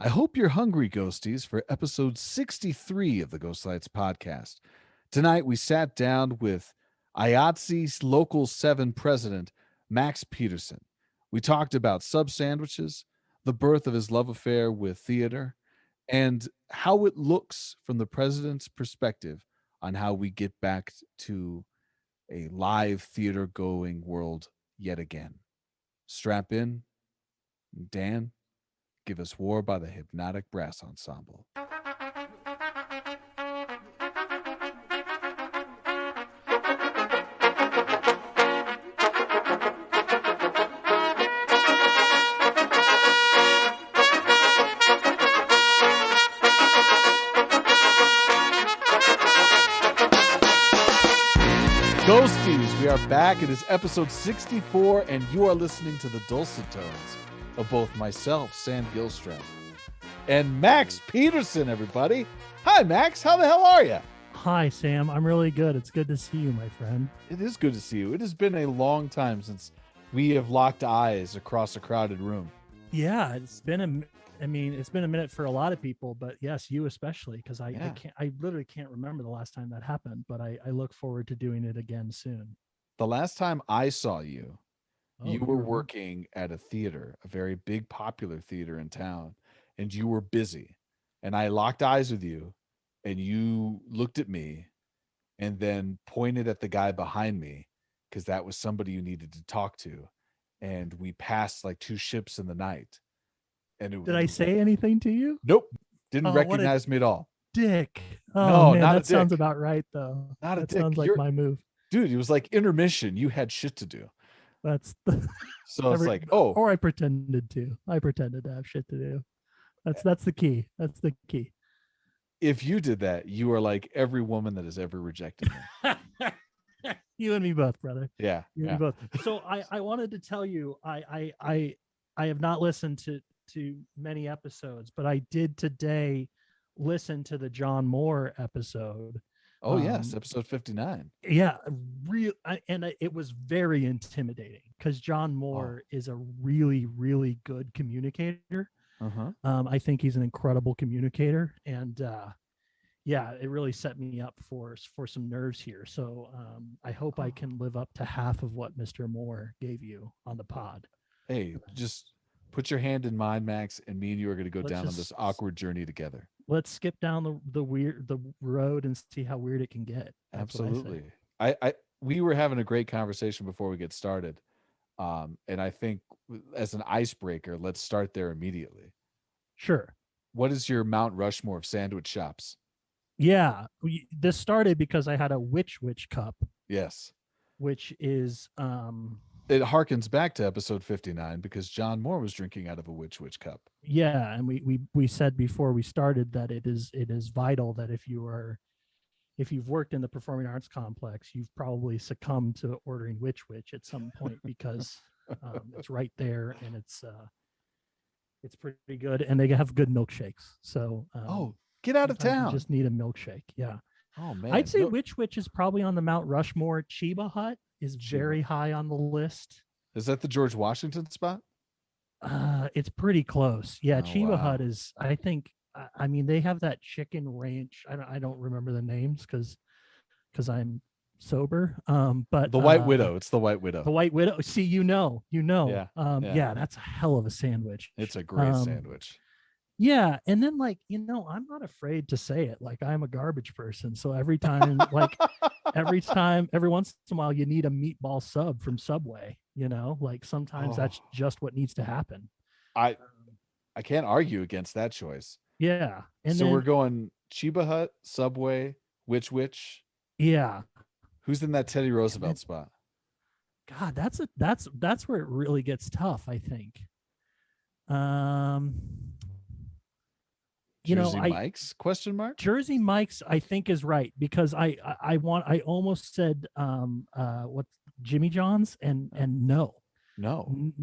I hope you're hungry, ghosties, for episode 63 of the Ghost Lights podcast. Tonight, we sat down with IATSE's Local 7 president, Max Peterson. We talked about sub sandwiches, the birth of his love affair with theater, and how it looks from the president's perspective on how we get back to a live theater going world yet again. Strap in, Dan, give us War by the Hypnotic Brass Ensemble. Ghosties, we are back. It is episode 64, and you are listening to the dulcet tones of both myself, Sam Gilstrap, and Max Peterson, everybody. Hi, Max. How the hell are you? Hi, Sam. I'm really good. It's good to see you, my friend. It is good to see you. It has been a long time since we have locked eyes across a crowded room. Yeah, it's been a minute for a lot of people, but yes, you especially, because I literally can't remember the last time that happened, but I look forward to doing it again soon. The last time I saw you, you were working at a theater, a very big, popular theater in town, and you were busy. And I locked eyes with you, and you looked at me and then pointed at the guy behind me because that was somebody you needed to talk to. And we passed like two ships in the night. And Did I say anything to you? Nope. Didn't recognize me at all. Dick. No, Oh, man, not a that sounds dick. about right, though. Not a that dick. sounds like my move. Dude, it was like intermission. You had shit to do. That's the So it's like, oh. Or I pretended to. I pretended to have shit to do. That's the key. That's the key. If you did that, you are like every woman that has ever rejected me. You and me both, brother. Yeah. You and me both. So I wanted to tell you, I have not listened to many episodes, but I did today listen to the John Moore episode. Oh, yes, episode 59. Yeah, it was very intimidating because John Moore is a really, really good communicator. I think he's an incredible communicator, and it really set me up for some nerves here. So I hope I can live up to half of what Mr. Moore gave you on the pod. Hey, just put your hand in mine, Max, and me and you are going to go down on this awkward journey together. Let's skip down the road and see how weird it can get. That's absolutely. We were having a great conversation before we get started. And I think as an icebreaker, let's start there immediately. Sure. What is your Mount Rushmore of sandwich shops? Yeah, this started because I had a Witch cup. Yes. Which is it harkens back to episode 59 because John Moore was drinking out of a Witch cup. Yeah, and we said before we started that it is vital that if you've worked in the performing arts complex, you've probably succumbed to ordering Witch at some point because it's right there and it's pretty good, and they have good milkshakes. So get out of town. You just need a milkshake. Yeah. Oh man. I'd say Witch is probably on the Mount Rushmore. Chiba Hut is very high on the list. Is that the George Washington spot? It's pretty close. Yeah, Chiba wow. Hut is, I think, I mean, they have that chicken ranch. I don't remember the names because I'm sober. But the White Widow. It's the White Widow. The White Widow. See, you know. Yeah. Yeah, that's a hell of a sandwich. It's a great sandwich. Yeah, and then I'm not afraid to say it. Like, I'm a garbage person, so every time, every once in a while, you need a meatball sub from Subway. Sometimes that's just what needs to happen. I can't argue against that choice. Yeah, and so we're going Chiba Hut, Subway, Witch. Yeah. Who's in that Teddy Roosevelt spot? God, that's where it really gets tough, I think. Jersey Mike's ? Jersey Mike's, I think, is right because I almost said what Jimmy John's and no,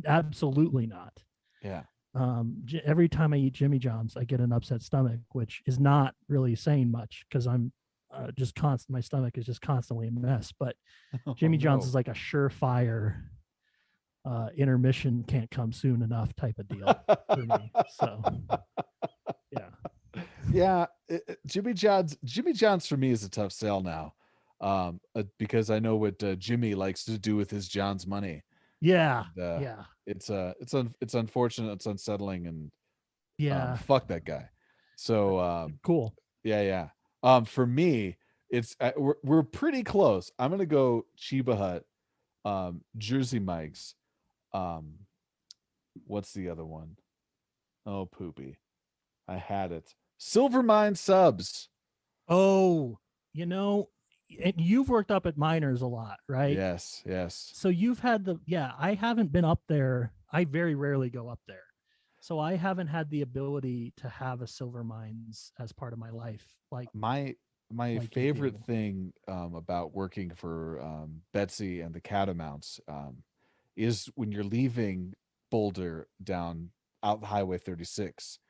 absolutely not. Yeah. Every time I eat Jimmy John's, I get an upset stomach, which is not really saying much because I'm my stomach is just constantly a mess. But Jimmy John's is like a surefire intermission can't come soon enough type of deal for me. So Yeah, Jimmy John's for me is a tough sell now, because I know what Jimmy likes to do with his John's money. Yeah, And, yeah, it's unfortunate, it's unsettling, and yeah. fuck that guy. So Cool. yeah, yeah. For me, it's we're pretty close. I'm gonna go Chiba Hut, Jersey Mike's, um, what's the other one? Oh, poopy. I had it. Silvermine Subs. Oh, you know, and you've worked up at miners a lot, right? Yes, yes. So you've had the, yeah, I haven't been up there. I very rarely go up there. So I haven't had the ability to have a silver mines as part of my life My like you favorite do. thing about working for Betsy and the Catamounts is when you're leaving Boulder down out Highway 36.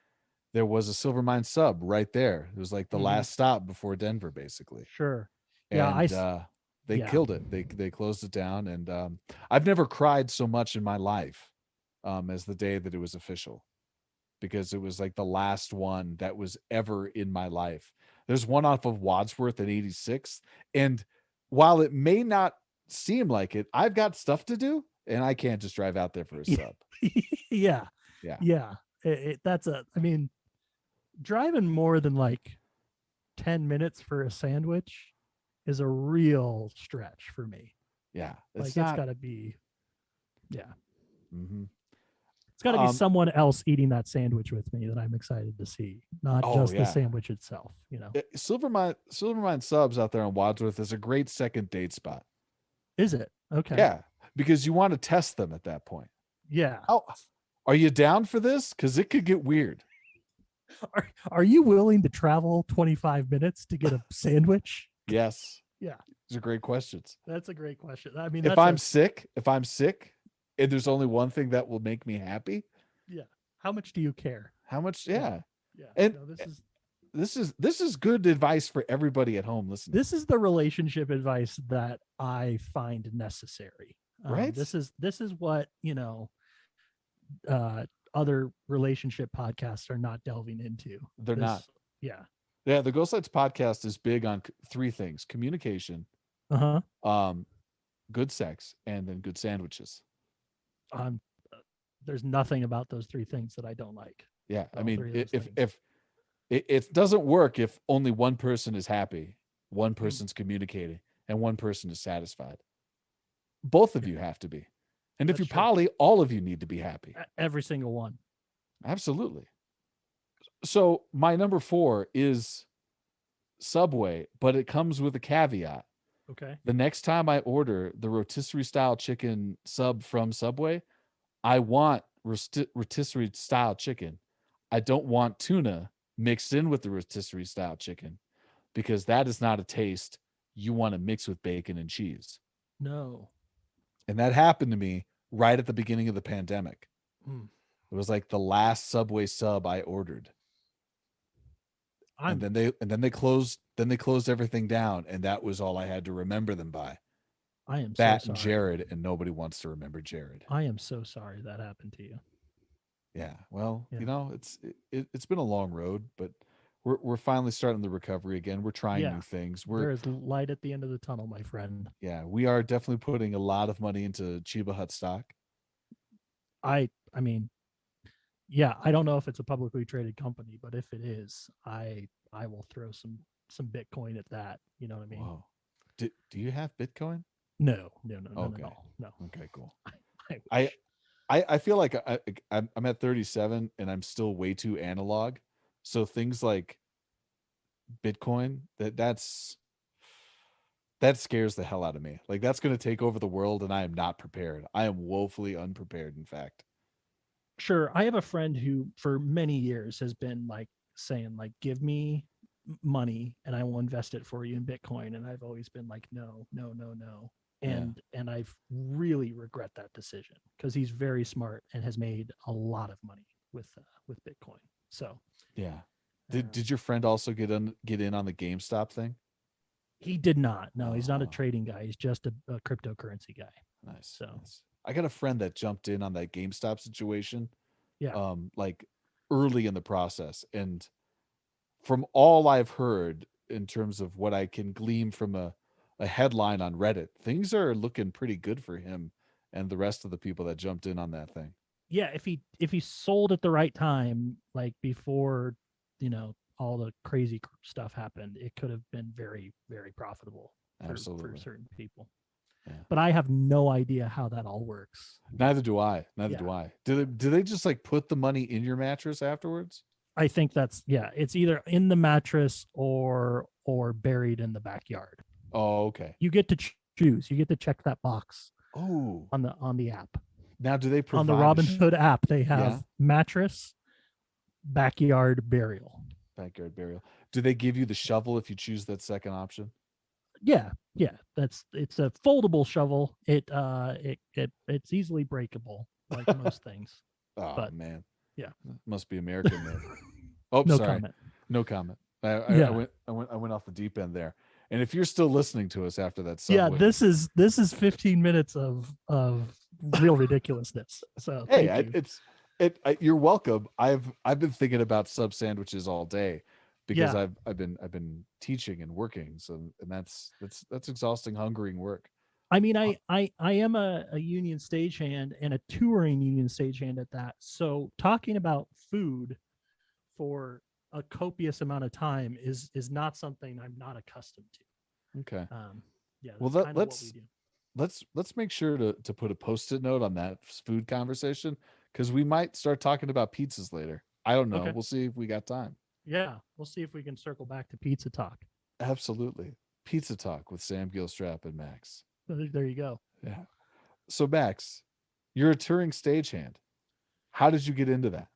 There was a Silvermine sub right there. It was like the Hmm. last stop before Denver, basically, Sure. Yeah, and they yeah. killed it. They closed it down, and I've never cried so much in my life as the day that it was official, because it was like the last one that was ever in my life. There's one off of Wadsworth at 86, and while it may not seem like it, I've got stuff to do, and I can't just drive out there for a sub. Yeah. Yeah, Yeah. That's a, I mean, driving more than like 10 minutes for a sandwich is a real stretch for me. yeah. It's Like it's not. got to be, yeah. Mhm. It's got to be someone else eating that sandwich with me that I'm excited to see, not Oh just the yeah. sandwich itself, you know. Silvermine Subs out there on Wadsworth is a great second date spot. Is it? Okay. Yeah, because you want to test them at that point. Yeah. Oh, are you down for this? Because it could get weird. Are you willing to travel 25 minutes to get a sandwich? Yes, Yeah. these are great questions. That's a great question. I mean, If that's I'm a, sick, if I'm sick, and there's only one thing that will make me happy, yeah. How much do you care? how much? Yeah. Yeah, Yeah. and No, this is good advice for everybody at home listening. this is the relationship advice that I find necessary. Right? This is what, uh, other relationship podcasts are not delving into. They're not. This, yeah. Yeah, the Ghost Lights podcast is big on three things: communication, Uh huh. um, good sex, and then good sandwiches. Um, there's nothing about those three things that I don't like. Yeah, I All mean, three of those things. if it doesn't work if only one person is happy, one Mm, person's communicating, and one person is satisfied. Both of yeah, you have to be. And if that's you're true. poly, all of you need to be happy. Every single one. Absolutely. So my number 4 is Subway, but it comes with a caveat. Okay. The next time I order the rotisserie style chicken sub from Subway, I want rotisserie style chicken. I don't want tuna mixed in with the rotisserie style chicken, because that is not a taste you want to mix with bacon and cheese. No. And that happened to me right at the beginning of the pandemic. Mm. It was like the last Subway sub I ordered. And I'm then they closed everything down, and that was all I had to remember them by. I am so That and sorry. Jared, and nobody wants to remember Jared. I am so sorry that happened to you. Yeah. Well, Yeah. it's been a long road, but we're finally starting the recovery again. We're trying Yeah. new things. There is light at the end of the tunnel, my friend. We are definitely putting a lot of money into Chiba Hut stock. I mean, yeah, I don't know if it's a publicly traded company, but if it is, I will throw some Bitcoin at that. You know what I mean? Whoa. Do you have Bitcoin? No, no, no, no, no, Okay. no, no. Okay, cool. I I wish. I feel like I'm at 37 and I'm still way too analog. So things like Bitcoin, that scares the hell out of me. Like that's going to take over the world, and I am not prepared. I am woefully unprepared, in fact. Sure, I have a friend who for many years has been like saying like give me money and I will invest it for you in Bitcoin, and I've always been like no, no, no, no. Yeah. And I've really regret that decision because he's very smart and has made a lot of money with Bitcoin. So, Yeah. Did um, did your friend also get in on the GameStop thing? he did not. No, he's not a Oh, trading guy. He's just a cryptocurrency guy. nice, So, nice. I got a friend that jumped in on that GameStop situation, yeah. like early in the process, and from all I've heard in terms of what I can glean from a headline on Reddit, things are looking pretty good for him and the rest of the people that jumped in on that thing. Yeah, if he sold at the right time, like before, all the crazy stuff happened, it could have been very, very profitable for Absolutely. certain people. Yeah. But I have no idea how that all works. Neither do I. Neither Yeah. do I. Do they just like put the money in your mattress afterwards? I think that's, yeah, it's either in the mattress or buried in the backyard. Oh, okay. You get to choose. You get to check that box Oh, on the app. now do they On the provide Robinhood app, they yeah, have mattress, backyard, burial. backyard burial? Do they give you the shovel if you choose that second option? Yeah, it's a foldable shovel. It's easily breakable, like most things. Oh But man, yeah, must be American made. Oh, no sorry, comment. no comment. I Yeah, went off the deep end there. And if you're still listening to us after that yeah. subway, This is 15 minutes of real ridiculousness. So hey, thank you. you're welcome. I've been thinking about sub sandwiches all day because Yeah, I've been teaching and working. So and that's exhausting, hungering work. I mean, Uh, I am a union stagehand and a touring union stagehand at that. So talking about food for a copious amount of time is not something I'm not accustomed Okay. to. Yeah, Well, that's kind of what we let's do. let's make sure to put a post-it note on that food conversation because we might start talking about pizzas later. I don't know. Okay. We'll see if we got time. Yeah, we'll see if we can circle back to pizza talk. Absolutely. Pizza talk with Sam Gilstrap and Max. There you go. Yeah. So Max, you're a touring stagehand. How did you get into that?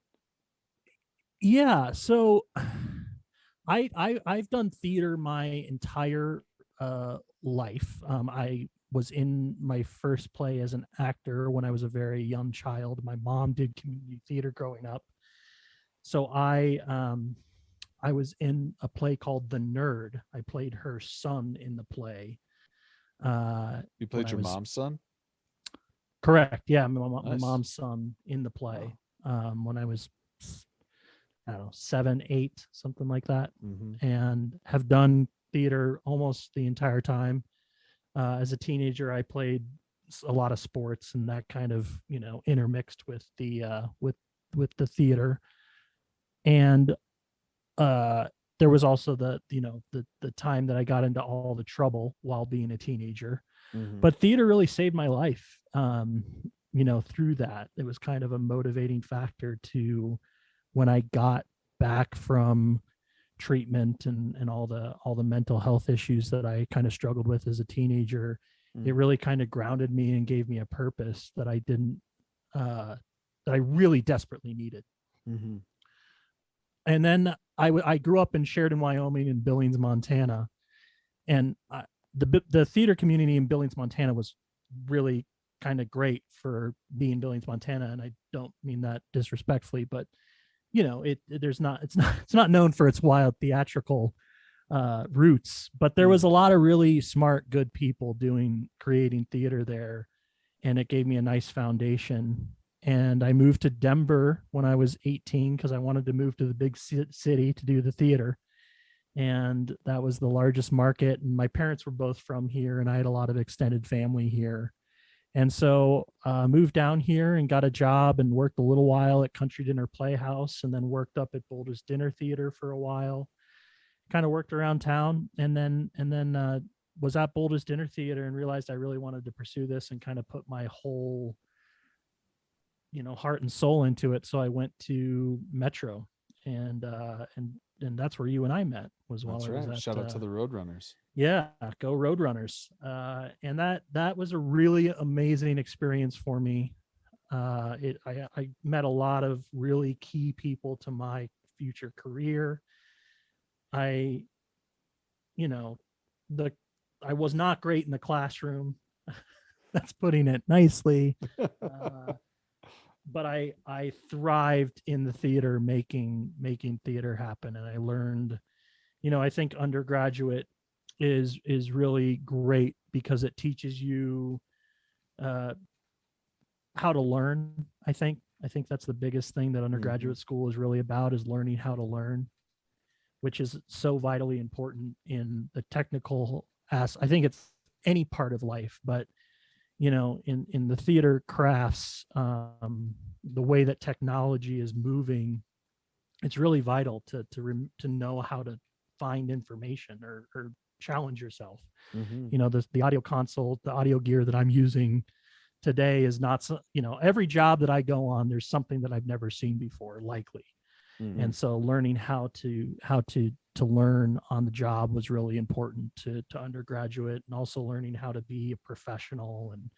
Yeah, so I've done theater my entire life. I was in my first play as an actor when I was a very young child. My mom did community theater growing up, so I was in a play called The Nerd. I played her son in the play. You When played I your was mom's son? correct, yeah, my Nice. mom's son in the Wow. play. When I was, I don't know, 7, 8, something like that, Mm-hmm. and have done theater almost the entire time. As a teenager, I played a lot of sports and that kind of intermixed with the with the theater. And there was also the time that I got into all the trouble while being a teenager. Mm-hmm. But theater really saved my life. Through that, it was kind of a motivating factor to when I got back from treatment and all the mental health issues that I kind of struggled with as a teenager. It really kind of grounded me and gave me a purpose that I didn't that I really desperately needed. Mm-hmm. And then I grew up in Sheridan, Wyoming, and Billings, Montana, and the theater community in Billings, Montana was really kind of great for being Billings, Montana, and I don't mean that disrespectfully, but it's not known for its wild theatrical roots, but there was a lot of really smart, good people creating theater there, and it gave me a nice foundation. And I moved to Denver when I was 18 because I wanted to move to the big city to do the theater. And that was the largest market. And my parents were both from here, and I had a lot of extended family here. And so moved down here and got a job and worked a little while at Country Dinner Playhouse, and then worked up at Boulder's Dinner Theater for a while. Kind of worked around town, and then was at Boulder's Dinner Theater and realized I really wanted to pursue this and kind of put my whole heart and soul into it. So I went to Metro, and that's where you and I met, was while That's I was right. at Shout out to the Roadrunners. yeah, go Roadrunners. And that was a really amazing experience for me. I met a lot of really key people to my future career. I you know the I was not great in the classroom. That's putting it nicely. Uh, but I thrived in the theater, making theater happen, and I learned. I think undergraduate is really great because it teaches you uh, how to learn. I think that's the biggest thing that Mm-hmm. undergraduate school is really about, is learning how to learn. which is so vitally important in the technical I think it's any part of life, but in the theater crafts, the way that technology is moving, it's really vital to know how to find information or challenge yourself. The audio console, the audio gear that I'm using today is not, every job that I go on, there's something that I've never seen before, likely. And so learning how to learn on the job was really important to undergraduate, and also learning how to be a professional and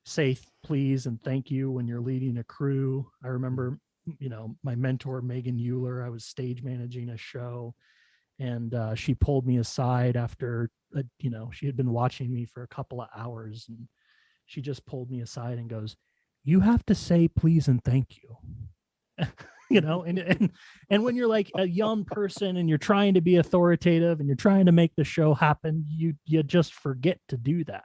say please and thank you when you're leading a crew. I remember, my mentor, Megan Euler, I was stage managing a show, and she pulled me aside after, she had been watching me for a couple of hours, and she just pulled me aside and goes, "You have to say please and thank you." And when you're like a young person and you're trying to be authoritative and you're trying to make the show happen, you just forget to do that.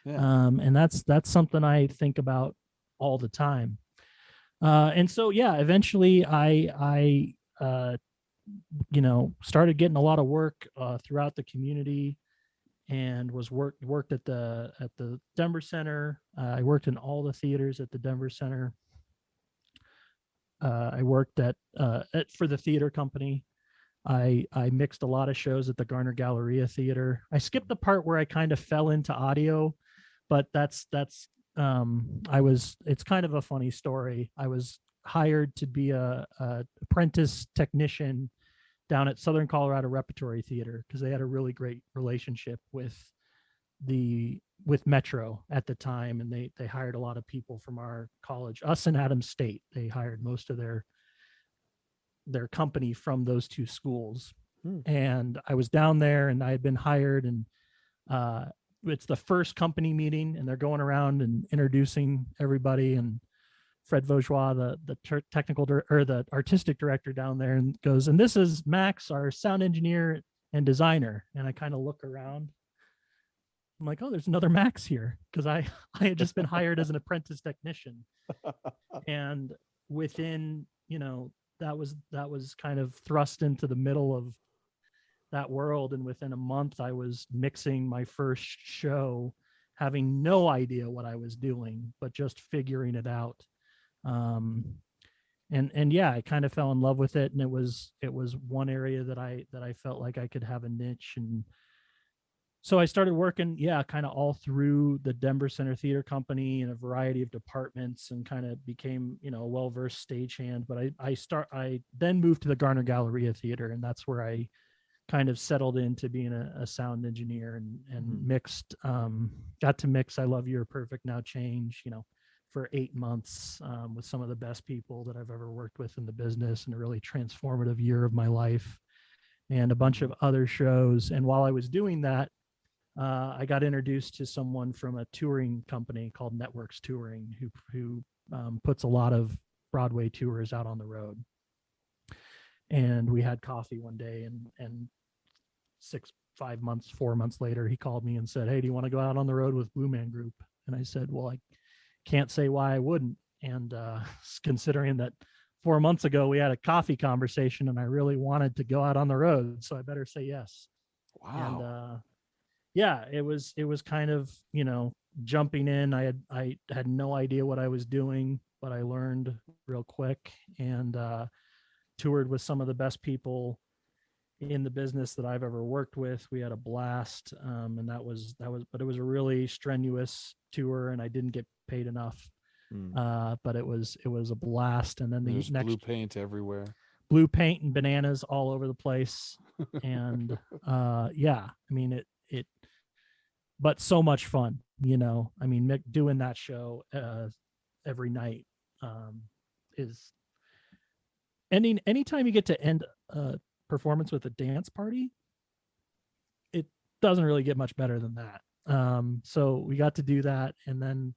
Yeah. And that's something I think about all the time. And so, yeah, eventually I started getting a lot of work throughout the community, and was worked at the Denver Center. I worked in all the theaters at the Denver Center. I worked at for the theater company. I mixed a lot of shows at the Garner Galleria Theater. I skipped the part where I kind of fell into audio, but it's kind of a funny story. I was hired to be a apprentice technician down at Southern Colorado Repertory Theater because they had a really great relationship with Metro at the time, and they hired a lot of people from our college, us and Adams State. They hired most of their company from those two schools. And I was down there, and I had been hired, and it's the first company meeting, and they're going around and introducing everybody, and Fred Vaugeois, the technical or the artistic director down there, and goes, "And this is Max, our sound engineer and designer." And I kind of look around. I'm like, "Oh, there's another Max here," because I had just been hired as an apprentice technician. And within, that was kind of thrust into the middle of that world. And within a month, I was mixing my first show, having no idea what I was doing, but just figuring it out. And yeah, I kind of fell in love with it, and it was one area that I felt like I could have a niche. And so I started working, kind of all through the Denver Center Theater Company in a variety of departments, and kind of became, a well-versed stagehand. But I then moved to the Garner Galleria Theater, and that's where I kind of settled into being a sound engineer, and mixed, got to mix I Love You're Perfect Now Change, for 8 months, with some of the best people that I've ever worked with in the business, and a really transformative year of my life, and a bunch of other shows. And while I was doing that, I got introduced to someone from a touring company called Networks Touring, who puts a lot of Broadway tours out on the road. And we had coffee one day, and 4 months later, he called me and said, "Hey, do you want to go out on the road with Blue Man Group?" And I said, "Well, I can't say why I wouldn't." And considering that 4 months ago we had a coffee conversation, and I really wanted to go out on the road, so I better say yes. Wow. And yeah, it was kind of, jumping in. I had no idea what I was doing, but I learned real quick, and toured with some of the best people in the business that I've ever worked with. We had a blast. And but it was a really strenuous tour, and I didn't get paid enough. But it was a blast. And then there's blue paint everywhere. Blue paint and bananas all over the place. And yeah, I mean, it, but so much fun, I mean, doing that show every night is anytime you get to end a performance with a dance party, it doesn't really get much better than that. So we got to do that. And then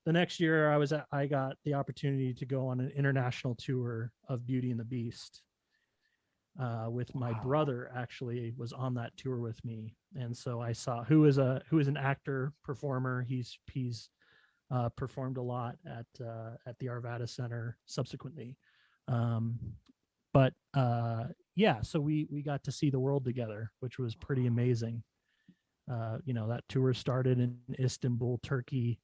the next year I got the opportunity to go on an international tour of Beauty and the Beast. With my brother actually was on that tour with me. And so I saw who is an actor performer. He's performed a lot at the Arvada Center subsequently. But yeah, so we got to see the world together, which was pretty amazing. That tour started in Istanbul, Turkey,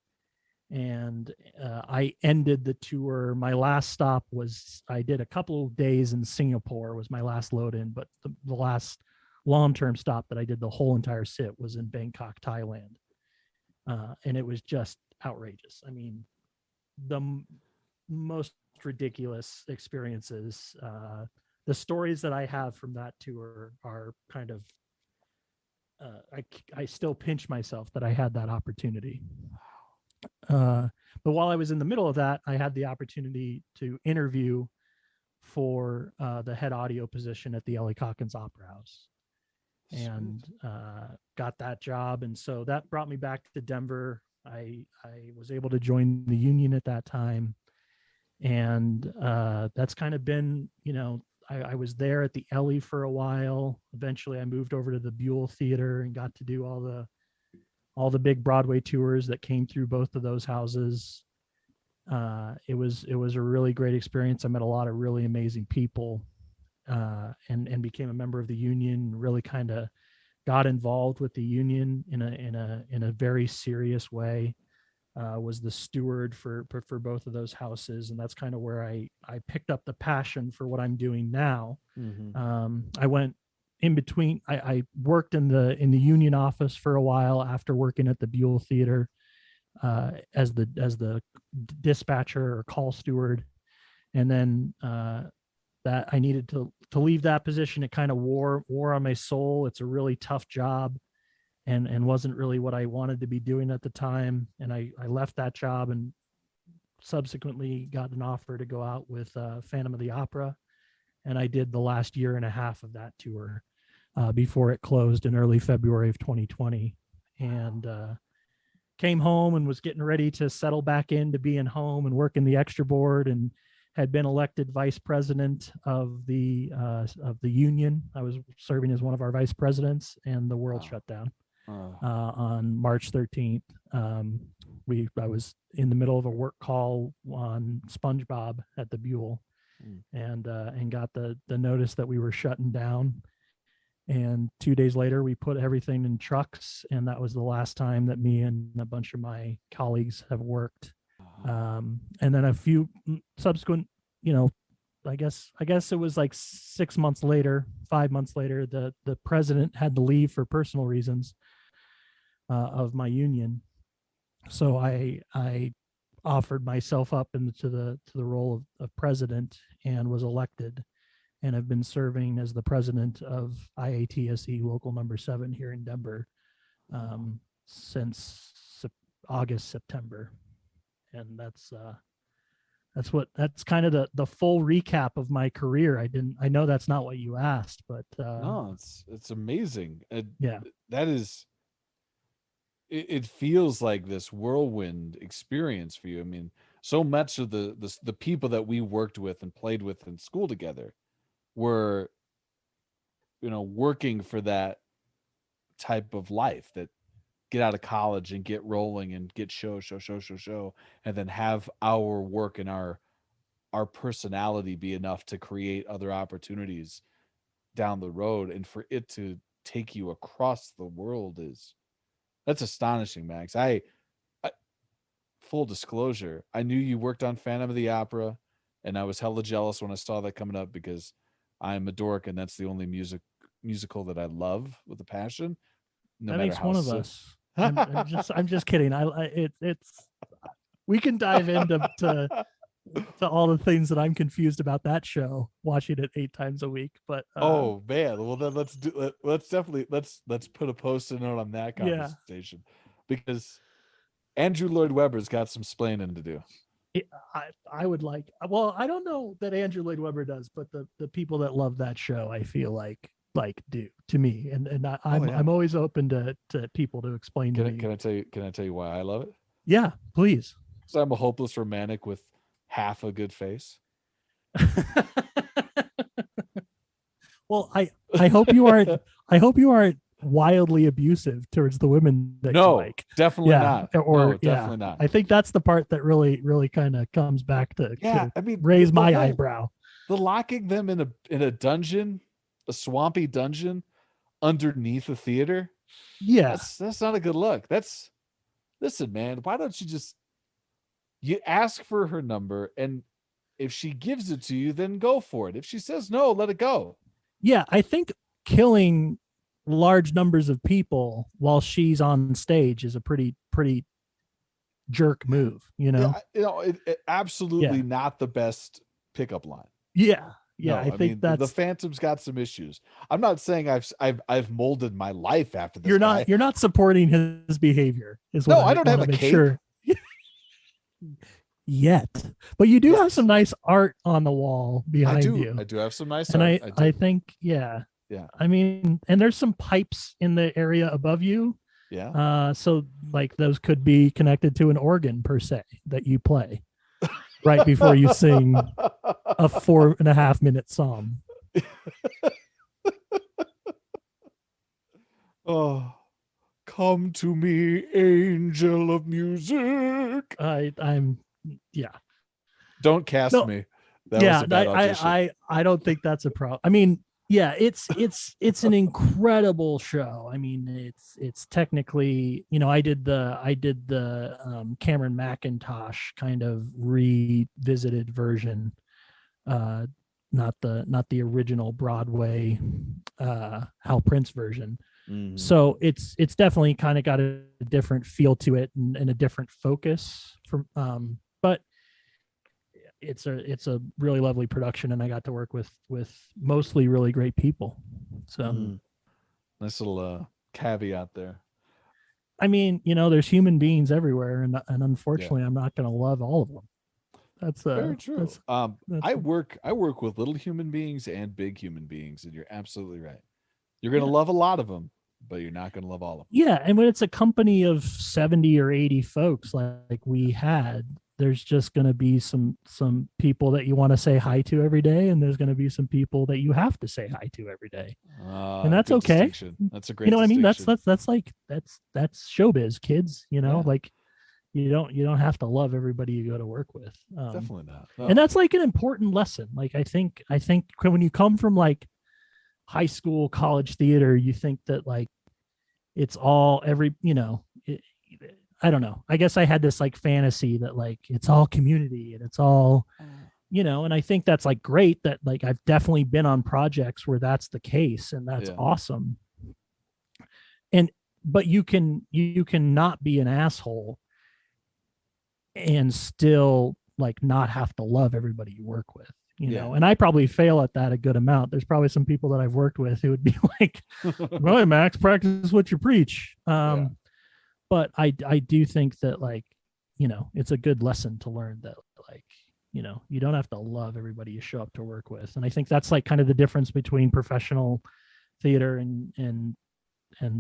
and I ended the tour. My last stop was, I did a couple of days in Singapore, was my last load in, but the last long-term stop that I did the whole entire sit was in Bangkok, Thailand. And it was just outrageous. I mean, the most ridiculous experiences. The stories that I have from that tour are kind of, I still pinch myself that I had that opportunity. But while I was in the middle of that, I had the opportunity to interview for the head audio position at the Ellie Calkins Opera House, and got that job. And so that brought me back to Denver. I was able to join the union at that time, and that's kind of been, I was there at the Ellie for a while. Eventually, I moved over to the Buell Theater and got to do all the big Broadway tours that came through both of those houses. It was a really great experience. I met a lot of really amazing people, and became a member of the union. Really kind of got involved with the union in a very serious way. Was the steward for both of those houses, and that's kind of where I picked up the passion for what I'm doing now. I went in between. I worked in the union office for a while after working at the Buell Theater, as the dispatcher or call steward, and then that I needed to leave that position. It kind of wore on my soul. It's a really tough job, and wasn't really what I wanted to be doing at the time. And I left that job and subsequently got an offer to go out with Phantom of the Opera, and I did the last year and a half of that tour before it closed in early February of 2020, and came home and was getting ready to settle back into being home and working the extra board, and had been elected vice president of the union. I was serving as one of our vice presidents, and the world shut down on March 13th. I was in the middle of a work call on SpongeBob at the Buell, and got the notice that we were shutting down. And 2 days later, we put everything in trucks, and that was the last time that me and a bunch of my colleagues have worked. And then a few subsequent, I guess it was like 5 months later, the president had to leave for personal reasons of my union. So I offered myself up into the role of president, and was elected, and have been serving as the president of IATSE Local Number 7 here in Denver since August, September. And that's kind of the full recap of my career. I know that's not what you asked, but no, it's amazing. Yeah, that is. It feels like this whirlwind experience for you. I mean, so much of the people that we worked with and played with in school together were, working for that type of life, that get out of college and get rolling and get show, and then have our work and our personality be enough to create other opportunities down the road. And for it to take you across the world that's astonishing, Max. I full disclosure, I knew you worked on Phantom of the Opera, and I was hella jealous when I saw that coming up, because I'm a dork, and that's the only musical that I love with a passion. No, that makes one of us. I'm just kidding. It's we can dive into to all the things that I'm confused about that show, watching it 8 times a week. But oh man, well then let's definitely put a post-it note on that conversation, because Andrew Lloyd Webber's got some splaining to do. I would like. Well, I don't know that Andrew Lloyd Webber does, but the people that love that show, I feel like do to me, and I'm always open to people to explain to me. Can I tell you why I love it? Yeah, please. So I'm a hopeless romantic with half a good face. Well, I hope you aren't wildly abusive towards the women that you like. Definitely not. Definitely not. I think that's the part that really kind of comes back to raise my eyebrow. The locking them in a dungeon a swampy dungeon underneath a theater. Yeah. That's not a good look. Listen, man, why don't you ask for her number, and if she gives it to you, then go for it. If she says no, let it go. Yeah, I think killing large numbers of people while she's on stage is a pretty jerk move, you know? Absolutely Yeah. not the best pickup line. Yeah. Yeah, No, I I think mean the that's Phantom's got some issues. I'm not saying I've molded my life after this you're guy. not supporting his behavior is what No, I I don't want have to a make cape. sure. Yet. But you do have Yes, some nice art on the wall behind you. I do have some nice And art. I think yeah. Yeah. I mean, and there's some pipes in the area above you. Yeah. So like those could be connected to an organ per se that you play right before you sing a 4.5 minute psalm. Oh, come to me, angel of music. I'm yeah. Don't cast No, me. That was yeah, a bad audition. I don't think that's a problem. I mean, yeah, it's an incredible show. I mean, it's technically, you know, I did the Cameron McIntosh kind of revisited version, uh, not the original Broadway Hal Prince version. Mm-hmm. So it's definitely kind of got a different feel to it and a different focus from but it's a really lovely production, and I got to work with mostly really great people. So nice little caveat there. I mean, you know, there's human beings everywhere, and unfortunately, I'm not going to love all of them. That's very true. That's I work with little human beings and big human beings, and you're absolutely right. You're going to love a lot of them, but you're not going to love all of them. Yeah, and when it's a company of 70 or 80 folks like we had, there's just going to be some people that you want to say hi to every day, and there's going to be some people that you have to say hi to every day, and that's okay. That's a great. You know what I mean? That's like that's showbiz, kids. You know, like you don't have to love everybody you go to work with. Definitely not. No. And that's like an important lesson. Like I think when you come from like high school, college theater, you think that like it's all I don't know. I guess I had this like fantasy that like it's all community and it's all, you know, and I think that's like great that like I've definitely been on projects where that's the case, and that's awesome. But you can not be an asshole and still like not have to love everybody you work with, you know. And I probably fail at that a good amount. There's probably some people that I've worked with who would be like, "Well, Max, practice what you preach." But I do think that like, you know, it's a good lesson to learn that like, you know, you don't have to love everybody you show up to work with. And I think that's like kind of the difference between professional theater and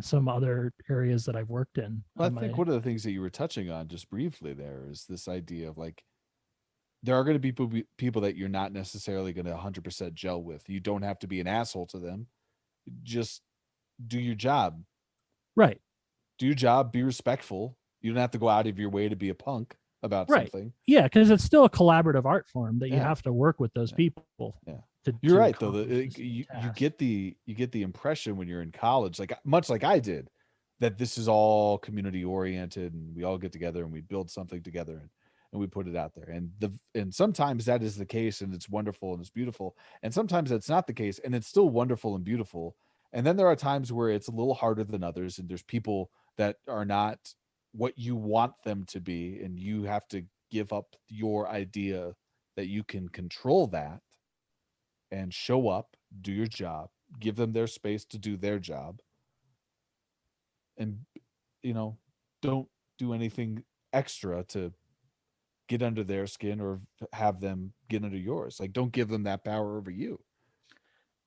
some other areas that I've worked in. Well, I think one of the things that you were touching on just briefly there is this idea of like, there are going to be people that you're not necessarily going to 100% gel with. You don't have to be an asshole to them. Just do your job. Right. Do your job, be respectful. You don't have to go out of your way to be a punk about something. Yeah, because it's still a collaborative art form that you have to work with those people. Yeah. You're right though. You get the impression when you're in college, like much like I did, that this is all community oriented and we all get together and we build something together and we put it out there. And sometimes that is the case and it's wonderful and it's beautiful. And sometimes that's not the case and it's still wonderful and beautiful. And then there are times where it's a little harder than others, and there's people that are not what you want them to be, and you have to give up your idea that you can control that and show up, do your job, give them their space to do their job, and, you know, don't do anything extra to get under their skin or have them get under yours. Like, don't give them that power over you.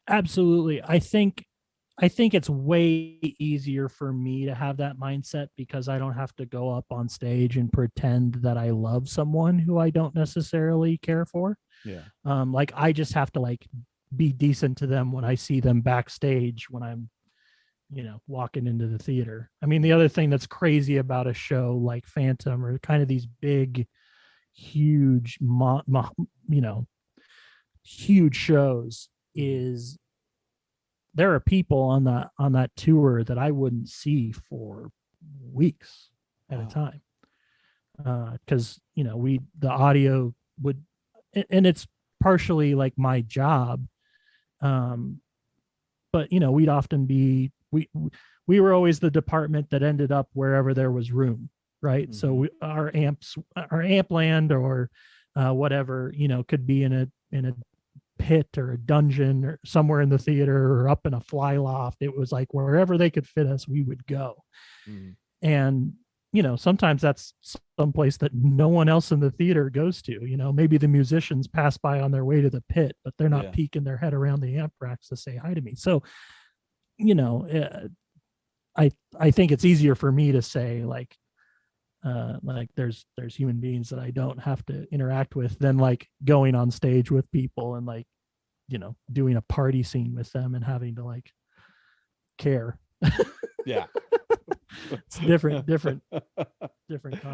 Absolutely. I think it's way easier for me to have that mindset because I don't have to go up on stage and pretend that I love someone who I don't necessarily care for. Yeah. Like I just have to like be decent to them when I see them backstage when I'm, you know, walking into the theater. I mean, the other thing that's crazy about a show like Phantom or kind of these big, huge, huge shows is there are people on that tour that I wouldn't see for weeks at a time, because the audio would, and it's partially like my job, um, but we'd often be we were always the department that ended up wherever there was room, right? Mm-hmm. So our amp land or whatever, could be in a pit or a dungeon or somewhere in the theater or up in a fly loft. It was like wherever they could fit us, we would go. Mm-hmm. And sometimes that's someplace that no one else in the theater goes to. Maybe the musicians pass by on their way to the pit, but they're not peeking their head around the amp racks to say hi to me. So I think it's easier for me to say like there's human beings that I don't have to interact with than like going on stage with people and like doing a party scene with them and having to like care. Yeah. It's different content.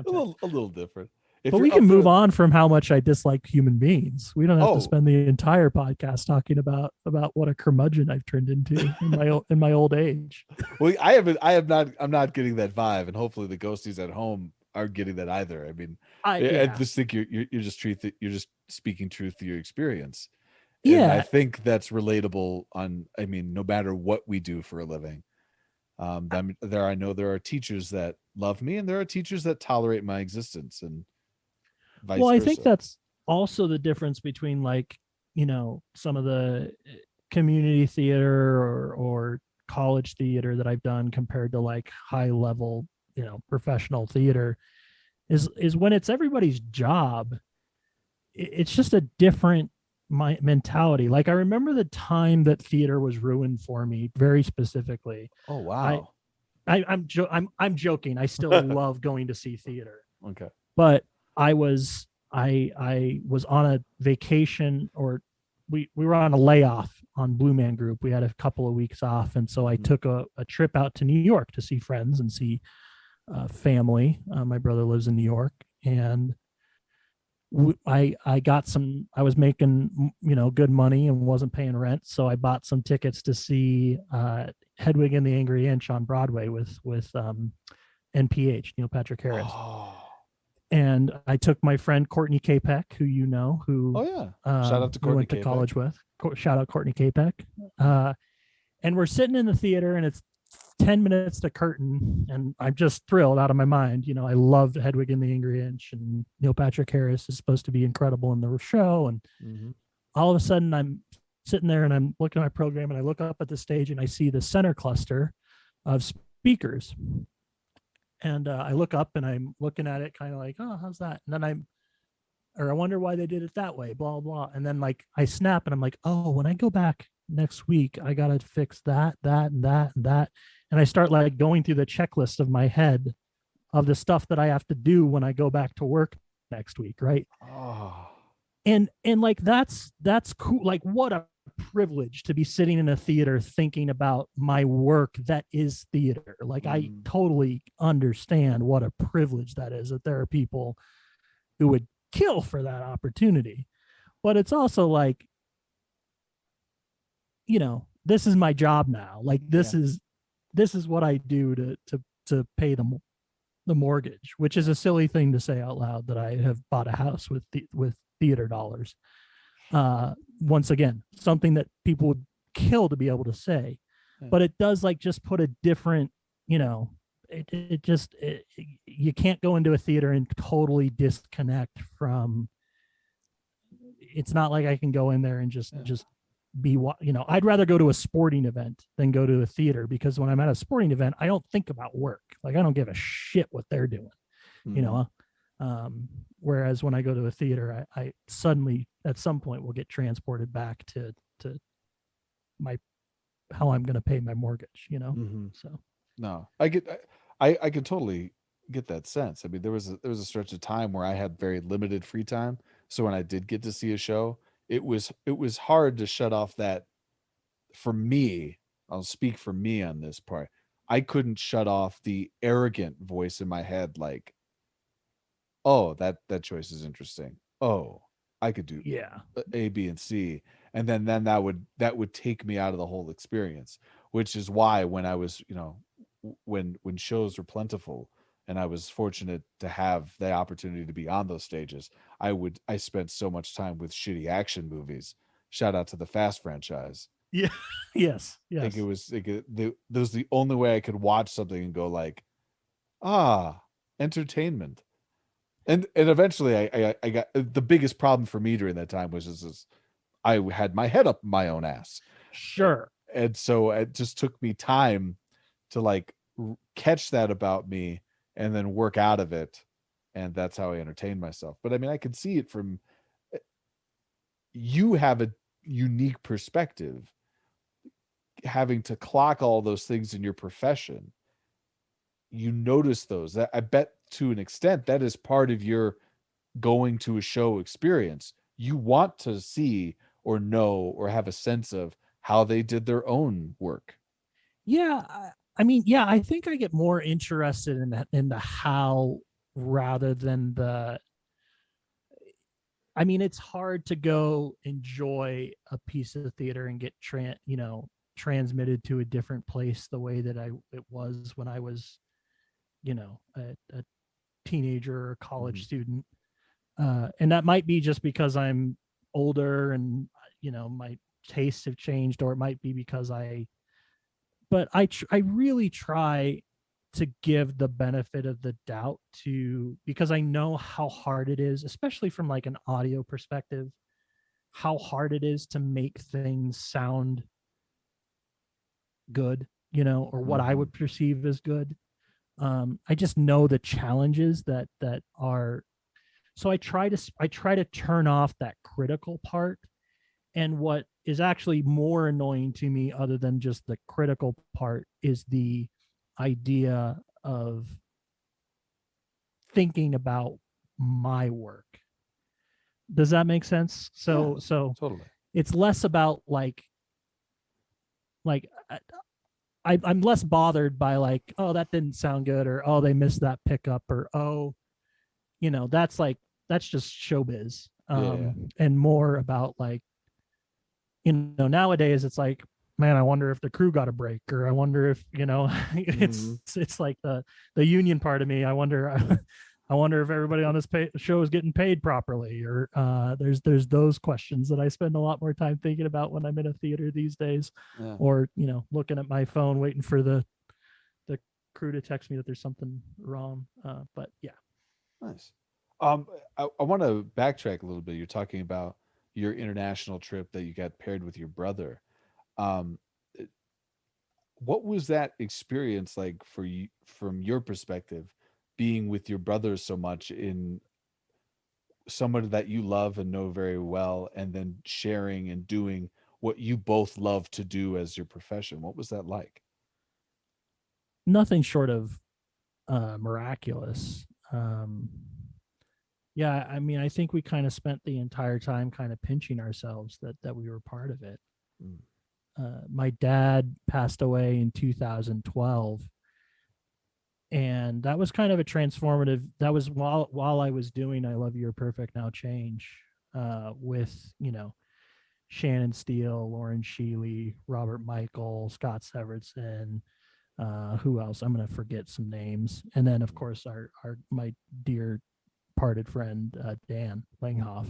A little different. But we can move on from how much I dislike human beings. We don't have to spend the entire podcast talking about what a curmudgeon I've turned into in my old age. Well, I'm not getting that vibe, and hopefully the ghosties at home aren't getting that either. I mean, I just think you're just speaking truth to your experience. And I think that's relatable no matter what we do for a living. I know there are teachers that love me and there are teachers that tolerate my existence, and vice versa. I think that's also the difference between like, some of the community theater or college theater that I've done compared to like high level, professional theater is when it's everybody's job. It's just a different mentality. Like I remember the time that theater was ruined for me very specifically. Oh wow. I'm joking. I still love going to see theater. Okay. But I was on a vacation, or we were on a layoff on Blue Man Group. We had a couple of weeks off, and so I took a trip out to New York to see friends and see family. My brother lives in New York, and I was making good money and wasn't paying rent, so I bought some tickets to see Hedwig and the Angry Inch on Broadway with NPH, Neil Patrick Harris. Oh. And I took my friend Courtney Capek, who shout out to Courtney, went to college with. Shout out Courtney Capek. And we're sitting in the theater, and it's 10 minutes to curtain, and I'm just thrilled out of my mind. I love Hedwig and the Angry Inch, and Neil Patrick Harris is supposed to be incredible in the show. And all of a sudden, I'm sitting there and I'm looking at my program, and I look up at the stage and I see the center cluster of speakers. And I look up and I'm looking at it kind of like, oh, how's that? And then I wonder why they did it that way, blah, blah. And then like I snap and I'm like, oh, when I go back next week, I got to fix that, and that, and that. And I start like going through the checklist of my head of the stuff that I have to do when I go back to work next week. Right. Oh. And like, that's cool. Like what a privilege to be sitting in a theater thinking about my work that is theater. Like I totally understand what a privilege that is, that there are people who would kill for that opportunity. But it's also like, this is my job now. Like this is what I do to pay the mortgage, which is a silly thing to say out loud, that I have bought a house with theater dollars. Once again, something that people would kill to be able to say, but it does like just put a different, you can't go into a theater and totally disconnect from. It's not like I can go in there and just be, I'd rather go to a sporting event than go to a theater, because when I'm at a sporting event, I don't think about work. Like I don't give a shit what they're doing, whereas when I go to a theater, I suddenly at some point will get transported back to how I'm going to pay my mortgage, So no, I could totally get that sense. I mean, there was a stretch of time where I had very limited free time. So when I did get to see a show, it was hard to shut off that. For me, I'll speak for me on this part. I couldn't shut off the arrogant voice in my head, like, oh, that choice is interesting. Oh, I could do A, B, and C. and then that would take me out of the whole experience, which is why when I was, when shows were plentiful and I was fortunate to have the opportunity to be on those stages, I spent so much time with shitty action movies. Shout out to the Fast franchise. Yeah. Yes. Like it Yes. was like that was the only way I could watch something and go like, ah, entertainment. And eventually I got the biggest problem for me during that time was just I had my head up my own ass. Sure. And so it just took me time to like catch that about me and then work out of it. And that's how I entertain myself. But I mean, I can see it from you have a unique perspective having to clock all those things in your profession. You notice those. That I bet to an extent that is part of your going to a show experience. You want to see or know or have a sense of how they did their own work. Yeah. I mean, yeah, I think I get more interested in that, in the how, rather than the, I mean, it's hard to go enjoy a piece of theater and get transmitted to a different place the way that it was when I was, a teenager or college student. And that might be just because I'm older and, my tastes have changed, or it might be because but I really try to give the benefit of the doubt to, because I know how hard it is, especially from like an audio perspective, how hard it is to make things sound good, or what I would perceive as good. I just know the challenges that are, so I try to turn off that critical part. And what is actually more annoying to me, other than just the critical part, is the idea of thinking about my work. Does that make sense? Yeah, So totally. it's less about like I'm less bothered by like, oh, that didn't sound good, or oh, they missed that pickup, or oh, that's just showbiz. Yeah. And more about like, nowadays it's like, man, I wonder if the crew got a break, or I wonder if, it's like the union part of me. I wonder I wonder if everybody on this show is getting paid properly, or there's those questions that I spend a lot more time thinking about when I'm in a theater these days. Yeah. Or looking at my phone waiting for the crew to text me that there's something wrong. But yeah. Nice. I want to backtrack a little bit. You're talking about your international trip that you got paired with your brother. Um, what was that experience like for you from your perspective, being with your brother so much in someone that you love and know very well, and then sharing and doing what you both love to do as your profession? What was that like? Nothing short of miraculous. Yeah, I mean, I think we kind of spent the entire time kind of pinching ourselves that we were part of it. Mm. My dad passed away in 2012, and that was kind of a transformative. That was while I was doing "I Love You, You're Perfect, Now Change," with Shannon Steele, Lauren Sheely, Robert Michael, Scott Severson. Who else? I'm gonna forget some names, and then of course our my dear parted friend Dan Langhoff,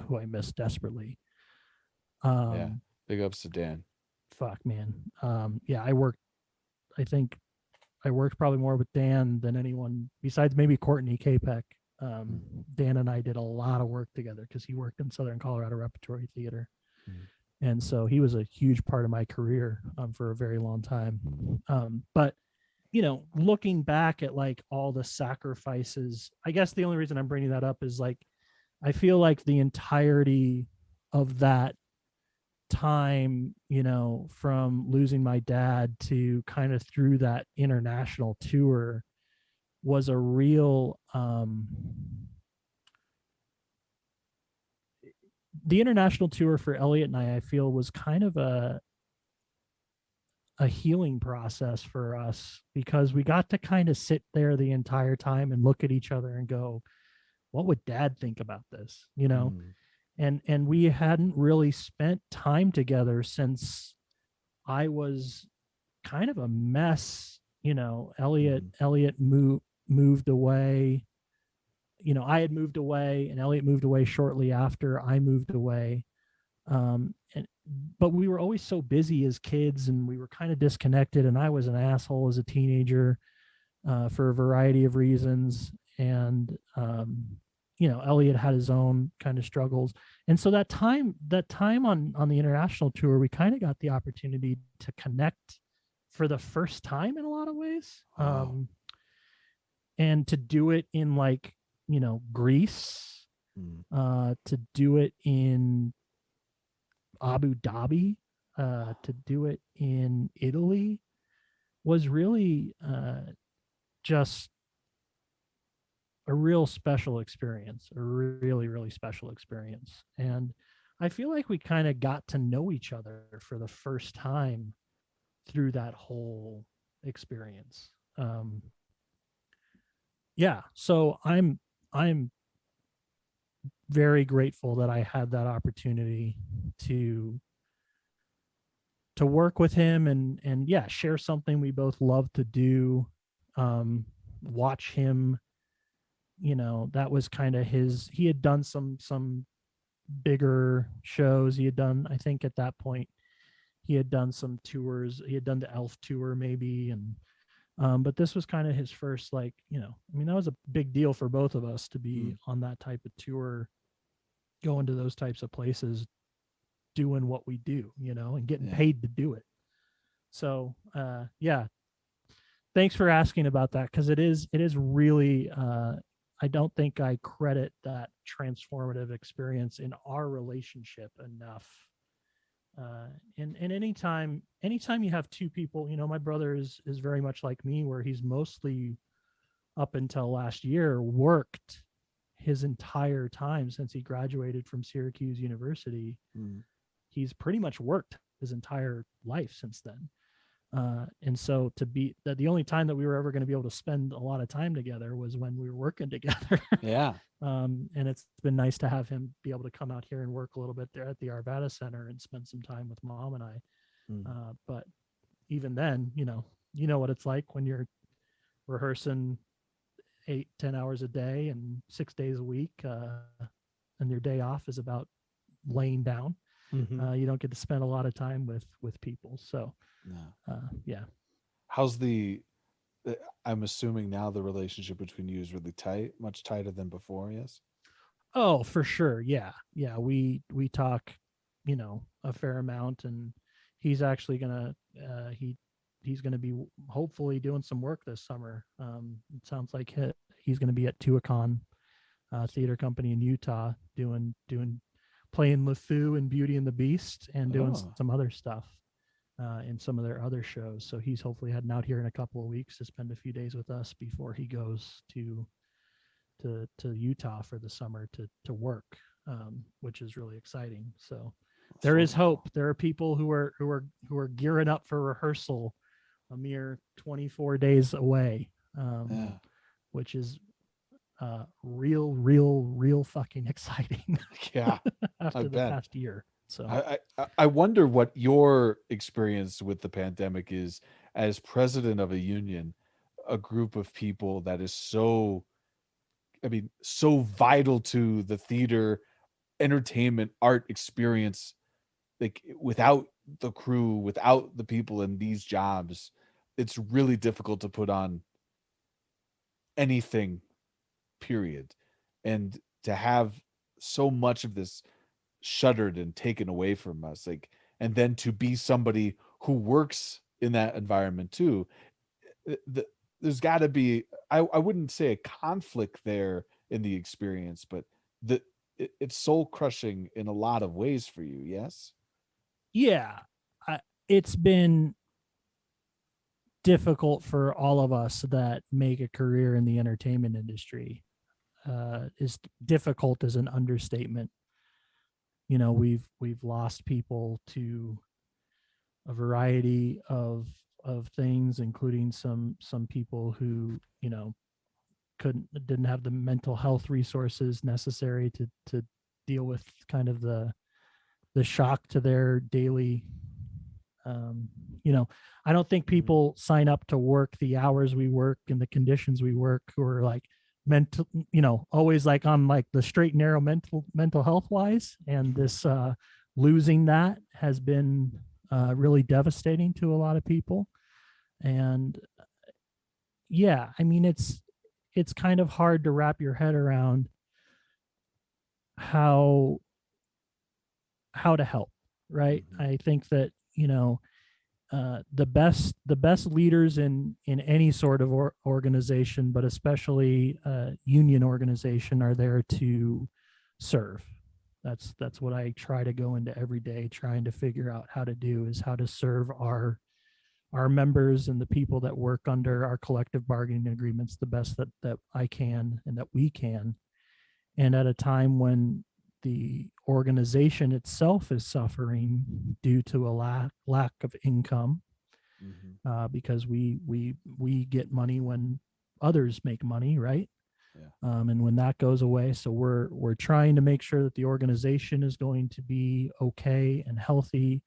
who I miss desperately. Yeah, big ups to Dan. Fuck, man. Yeah, I think I worked probably more with Dan than anyone besides maybe Courtney Capek. Dan and I did a lot of work together because he worked in Southern Colorado Repertory Theater. And so he was a huge part of my career for a very long time. But looking back at like all the sacrifices, I guess the only reason I'm bringing that up is like, I feel like the entirety of that time, from losing my dad to kind of through that international tour, was a real, the international tour for Elliot and I feel was kind of a healing process for us, because we got to kind of sit there the entire time and look at each other and go, what would dad think about this? and we hadn't really spent time together since I was kind of a mess. Elliot moved away. I had moved away, and Elliot moved away shortly after I moved away. And but we were always so busy as kids, and we were kind of disconnected. And I was an asshole as a teenager for a variety of reasons. And Elliot had his own kind of struggles. And so that time on the international tour, we kind of got the opportunity to connect for the first time in a lot of ways. And to do it in Greece, to do it in Abu Dhabi, to do it in Italy was really just a real special experience, a really, really special experience. And I feel like we kind of got to know each other for the first time through that whole experience. Yeah, so I'm very grateful that I had that opportunity to work with him and yeah, share something we both love to do. Watch him, that was kind of he had done some bigger shows. He had done, I think at that point, he had done some tours. He had done the Elf tour maybe, and but this was kind of his first, that was a big deal for both of us to be on that type of tour, going to those types of places, doing what we do, and getting paid to do it. So yeah, thanks for asking about that, because it is really I don't think I credit that transformative experience in our relationship enough. And anytime you have two people, my brother is very much like me, where he's mostly, up until last year, worked his entire time since he graduated from Syracuse University. He's pretty much worked his entire life since then. And so to be that, the only time that we were ever going to be able to spend a lot of time together was when we were working together. Yeah. And it's been nice to have him be able to come out here and work a little bit there at the Arvada Center and spend some time with Mom and I. But even then, you know what it's like when you're rehearsing 8-10 hours a day and 6 days a week, and your day off is about laying down. You don't get to spend a lot of time with people. So yeah. How's I'm assuming now the relationship between you is really tight, much tighter than before? Yes. Oh, for sure. Yeah. We talk, a fair amount, and he's actually gonna he's gonna be hopefully doing some work this summer. It sounds like he's gonna be at Tuacahn Theater Company in Utah doing playing LeFou and Beauty and the Beast, and doing some other stuff in some of their other shows. So he's hopefully heading out here in a couple of weeks to spend a few days with us before he goes to Utah for the summer to work, which is really exciting. So there is hope. There are people who are gearing up for rehearsal a mere 24 days away, which is real fucking exciting. Yeah. After the past year. So I wonder what your experience with the pandemic is as president of a union, a group of people that is so vital to the theater, entertainment, art experience. Like, without the crew, without the people in these jobs, it's really difficult to put on anything, period. And to have so much of this shuttered and taken away from us, and then to be somebody who works in that environment too, there's got to be, I wouldn't say a conflict there in the experience, but it's soul crushing in a lot of ways for you. Yes. Yeah, it's been difficult for all of us that make a career in the entertainment industry. Is difficult as an understatement. We've lost people to a variety of things, including some people who didn't have the mental health resources necessary to deal with kind of the shock to their daily. You know, I don't think people sign up to work the hours we work and the conditions we work who are like mental, you know, always like on like the straight and narrow mental health wise. And this losing that has been really devastating to a lot of people. And yeah, I mean, it's kind of hard to wrap your head around how to help, right? I think that, you know, the best leaders in any sort of organization, but especially union organization, are there to serve. That's what I try to go into every day trying to figure out how to do, is how to serve our members and the people that work under our collective bargaining agreements the best that I can and that we can. And at a time when the organization itself is suffering due to a lack of income, because we get money when others make money, right? Yeah. And when that goes away, so we're trying to make sure that the organization is going to be okay and healthy,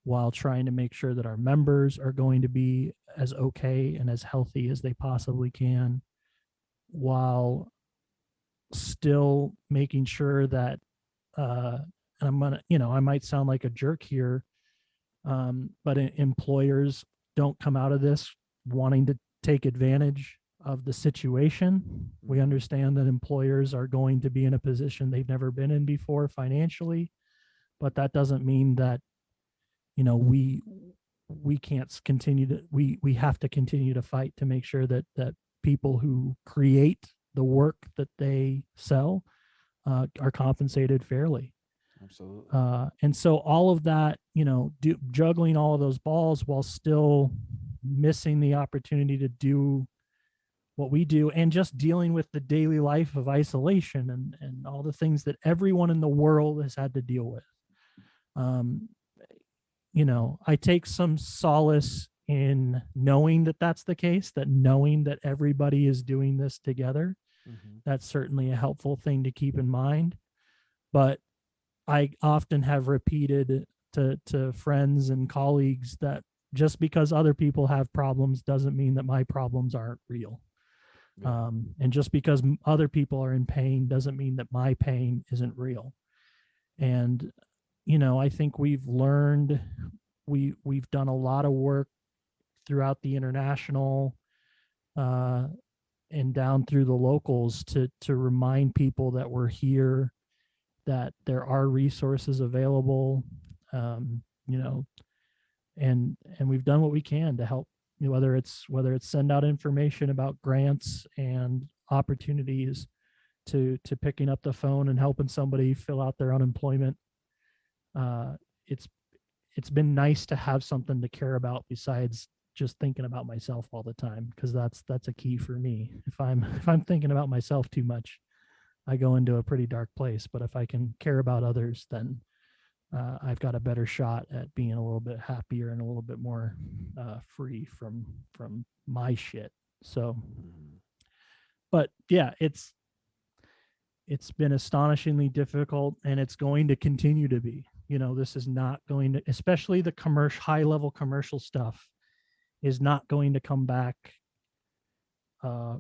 while trying to make sure that our members are going to be as okay and as healthy as they possibly can, while still making sure that and I'm gonna, you know, I might sound like a jerk here, but employers don't come out of this wanting to take advantage of the situation. We understand that employers are going to be in a position they've never been in before financially, but that doesn't mean that, you know, we can't continue to, we have to continue to fight to make sure that people who create the work that they sell are compensated fairly. Absolutely. And so all of that, you know, juggling all of those balls while still missing the opportunity to do what we do, and just dealing with the daily life of isolation and all the things that everyone in the world has had to deal with. You know, I take some solace in knowing that that's the case, that knowing that everybody is doing this together. That's certainly a helpful thing to keep in mind. But I often have repeated to friends and colleagues that just because other people have problems doesn't mean that my problems aren't real. Yeah. And just because other people are in pain doesn't mean that my pain isn't real. And, you know, I think we've learned, we've done a lot of work throughout the international and down through the locals to remind people that we're here, that there are resources available, you know, and we've done what we can to help, you know, whether it's send out information about grants and opportunities, to picking up the phone and helping somebody fill out their unemployment. It's been nice to have something to care about besides just thinking about myself all the time, because that's a key for me. If I'm thinking about myself too much, I go into a pretty dark place. But if I can care about others, then I've got a better shot at being a little bit happier and a little bit more free from my shit. So, but yeah, it's been astonishingly difficult, and it's going to continue to be. You know, this is not going to, especially the high level commercial stuff, is not going to come back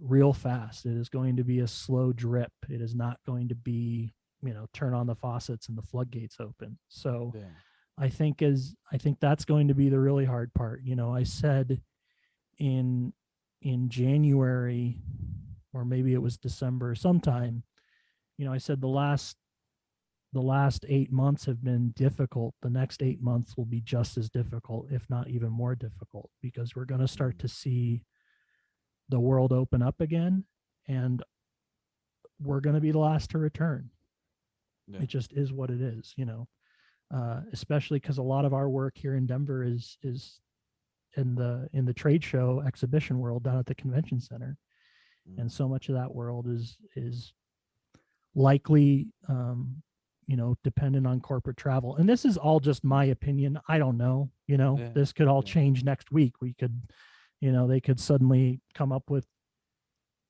real fast. It is going to be a slow drip. It is not going to be, you know, turn on the faucets and the floodgates open. So yeah. I think that's going to be the really hard part. You know, I said in January, or maybe it was December sometime, you know, I said the last 8 months have been difficult. The next 8 months will be just as difficult, if not even more difficult, because we're going to start to see the world open up again, and we're going to be the last to return. Yeah. It just is what it is, you know, especially because a lot of our work here in Denver is in the trade show exhibition world down at the convention center. And so much of that world is likely, you know, dependent on corporate travel. And this is all just my opinion. I don't know, you know, yeah. This could all change next week. We could, you know, they could suddenly come up with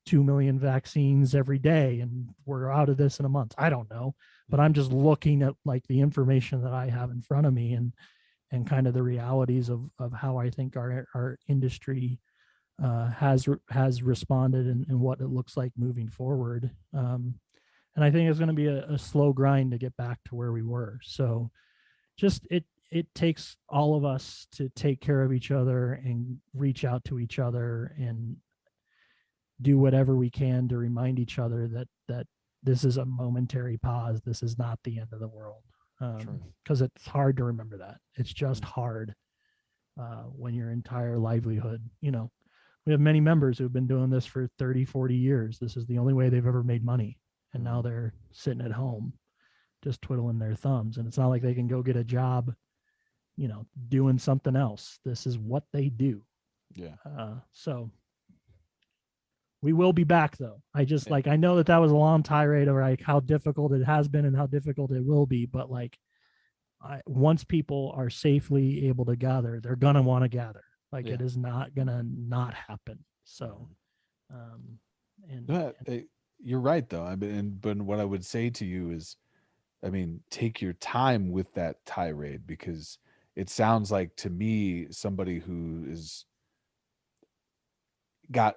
2 million vaccines every day and we're out of this in a month. I don't know, but I'm just looking at like the information that I have in front of me and kind of the realities of how I think our industry has responded and what it looks like moving forward. And I think it's going to be a slow grind to get back to where we were. So just it takes all of us to take care of each other and reach out to each other and do whatever we can to remind each other that this is a momentary pause. This is not the end of the world. Because it's hard to remember that. It's just hard when your entire livelihood, we have many members who've been doing this for 30, 40 years. This is the only way they've ever made money. And now they're sitting at home just twiddling their thumbs. And it's not like they can go get a job, doing something else. This is what they do. Yeah. So we will be back though. I just I know that was a long tirade of like how difficult it has been and how difficult it will be. But once people are safely able to gather, they're going to want to gather. It is not going to not happen. So, you're right though. I mean, but what I would say to you is, I mean, take your time with that tirade, because it sounds like to me somebody who is got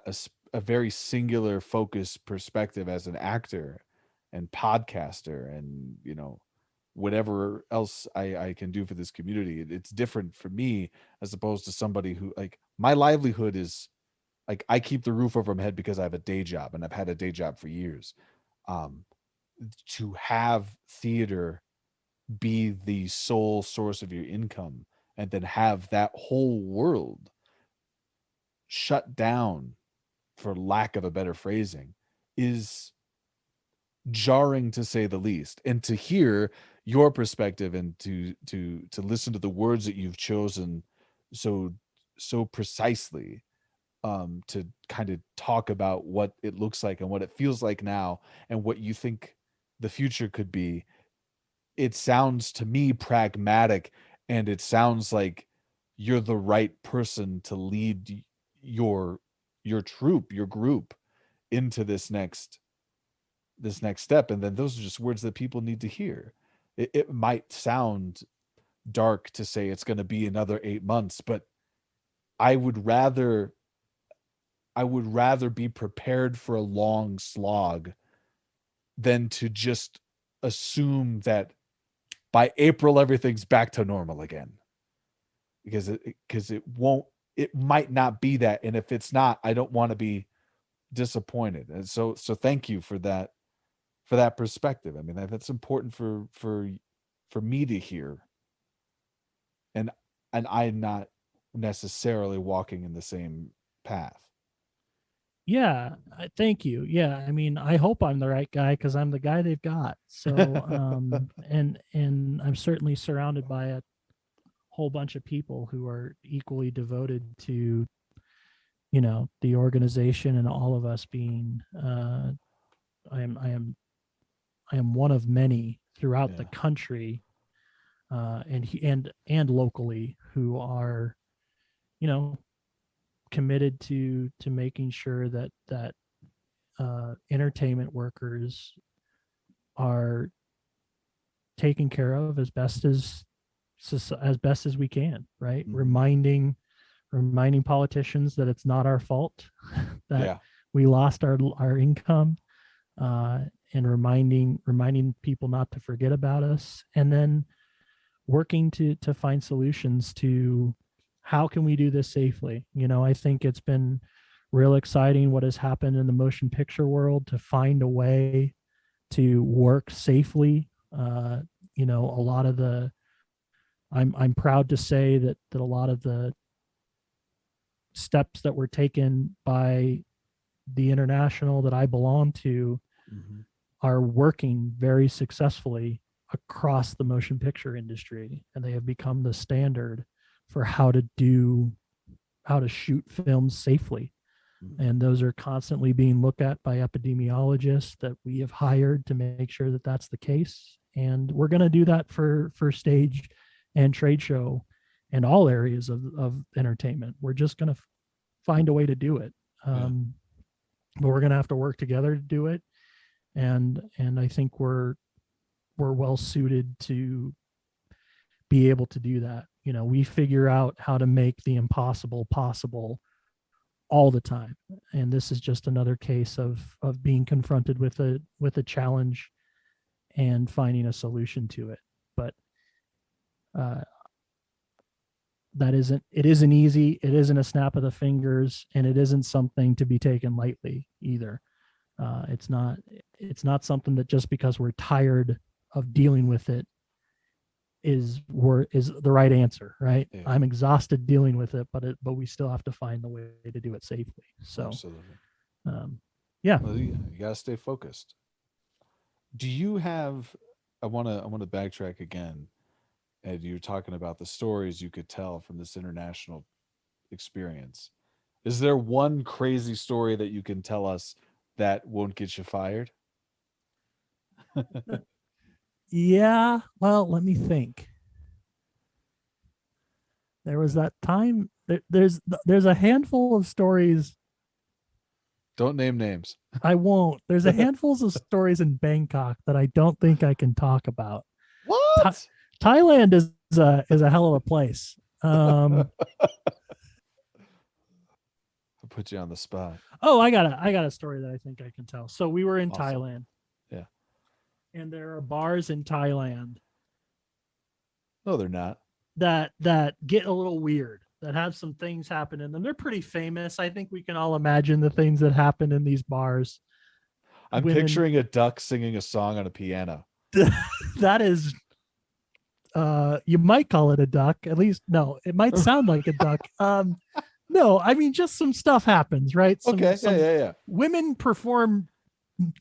a very singular focused perspective as an actor and podcaster and whatever else I can do for this community. It's different for me as opposed to somebody who, like, my livelihood is like, I keep the roof over my head because I have a day job and I've had a day job for years. To have theater be the sole source of your income and then have that whole world shut down, for lack of a better phrasing, is jarring to say the least. And to hear your perspective and to listen to the words that you've chosen so precisely, to kind of talk about what it looks like and what it feels like now and what you think the future could be, it sounds to me pragmatic, and it sounds like you're the right person to lead your troop, your group, into this next step. And then those are just words that people need to hear. It might sound dark to say it's going to be another 8 months, but I would rather be prepared for a long slog than to just assume that by April everything's back to normal again, because it might not be that. And if it's not, I don't want to be disappointed. And so thank you for that perspective. I mean, that's important for me to hear, and I'm not necessarily walking in the same path. Yeah, thank you. Yeah, I mean, I hope I'm the right guy because I'm the guy they've got. So, and I'm certainly surrounded by a whole bunch of people who are equally devoted to, the organization and all of us being. I am one of many throughout the country, and locally, who are, committed to making sure that entertainment workers are taken care of as best as we can, right? Reminding politicians that it's not our fault that we lost our income, and reminding people not to forget about us, and then working to find solutions to how can we do this safely. I think it's been real exciting what has happened in the motion picture world to find a way to work safely. A lot of the I'm proud to say that a lot of the steps that were taken by the international that I belong to are working very successfully across the motion picture industry, and they have become the standard for how to shoot films safely. And those are constantly being looked at by epidemiologists that we have hired to make sure that that's the case. And we're going to do that for stage and trade show and all areas of entertainment. We're just going to find a way to do it. but we're going to have to work together to do it. And I think we're well suited to be able to do that. We figure out how to make the impossible possible all the time. And this is just another case of being confronted with a challenge and finding a solution to it. But it isn't easy. It isn't a snap of the fingers, and it isn't something to be taken lightly either. It's not something that just because we're tired of dealing with it is the right answer, right? Yeah. I'm exhausted dealing with it, but we still have to find the way to do it safely. So, absolutely. Yeah. Well, you gotta stay focused. Do you have? I want to backtrack again, and you're talking about the stories you could tell from this international experience. Is there one crazy story that you can tell us that won't get you fired? Yeah. Well, let me think. There was that time. There's a handful of stories. Don't name names. I won't. There's a handful of stories in Bangkok that I don't think I can talk about. What? Thailand is a hell of a place. I'll put you on the spot. Oh, I got a story that I think I can tell. So we were in Awesome. Thailand. Yeah. And there are bars in Thailand. No, they're not. That get a little weird, that have some things happen in them. They're pretty famous. I think we can all imagine the things that happen in these bars. I'm picturing a duck singing a song on a piano. That is, you might call it a duck. At least, no, it might sound like a duck. No, I mean, just some stuff happens, right? Yeah. Women perform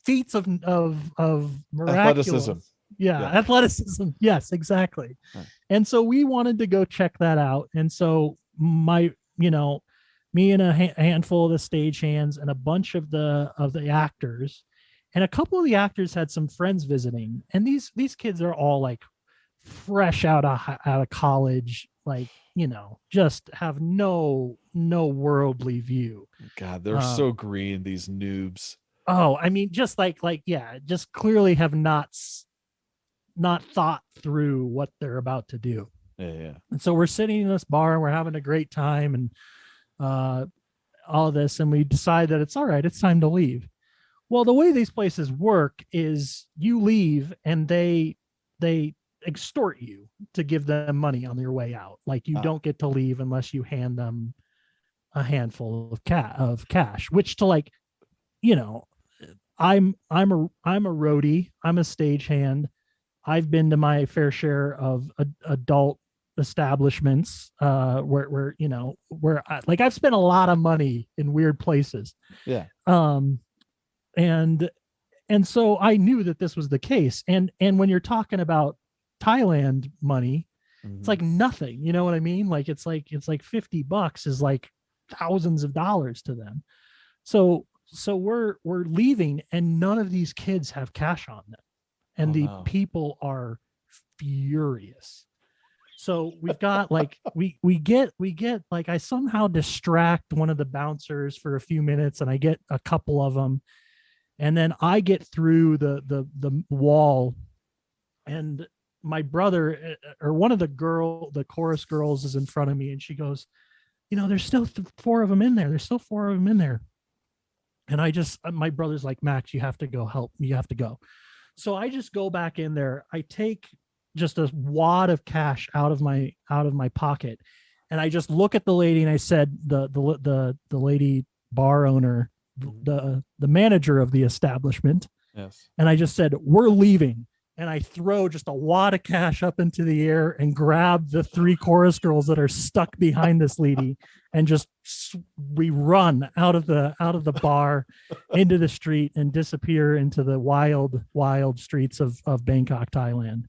feats of miraculous athleticism. Yeah, athleticism. Yes, exactly. Right. And so we wanted to go check that out. And so me and a handful of the stagehands and a bunch of the actors, and a couple of the actors had some friends visiting. And these kids are all like fresh out of college, like, just have no worldly view. God, they're so green, these noobs. Oh, I mean, just just clearly have not thought through what they're about to do. Yeah. And so we're sitting in this bar and we're having a great time and all this, and we decide that it's all right, it's time to leave. Well, the way these places work is you leave and they extort you to give them money on your way out. Like, you don't get to leave unless you hand them a handful of cash, which, to like, I'm a roadie, I'm a stagehand. I've been to my fair share of adult establishments where I've spent a lot of money in weird places. Yeah. And so I knew that this was the case. And when you're talking about Thailand money, it's like nothing. You know what I mean? Like it's like $50 is like thousands of dollars to them. So we're leaving, and none of these kids have cash on them. And people are furious. So we've got like, we get like, I somehow distract one of the bouncers for a few minutes, and I get a couple of them. And then I get through the wall, and my brother, or one of the chorus girls, is in front of me, and she goes, there's still 4 of them in there. There's still 4 of them in there. And my brother's like, Max, you have to go help. You have to go. So I just go back in there. I take just a wad of cash out of my pocket, and I just look at the lady, and I said, the lady bar owner, the manager of the establishment. Yes. And I just said, we're leaving. And I throw just a wad of cash up into the air and grab the 3 chorus girls that are stuck behind this lady, and we run out of the bar into the street and disappear into the wild streets of Bangkok, Thailand.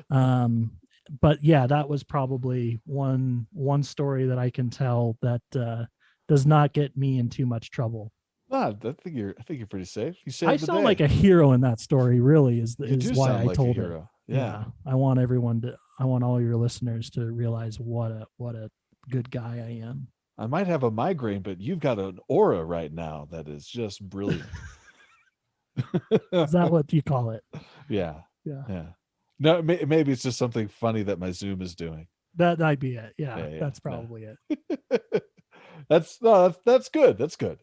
But yeah, that was probably one story that I can tell that does not get me in too much trouble. No, I think you're pretty safe. I sound like a hero in that story. Really, is why I told it. Yeah. I want all your listeners to realize what a good guy I am. I might have a migraine, but you've got an aura right now that is just brilliant. Is that what you call it? Yeah. Yeah. Yeah. No, maybe it's just something funny that my Zoom is doing. That might be it. Yeah, Yeah. that's probably it. That's good. That's good.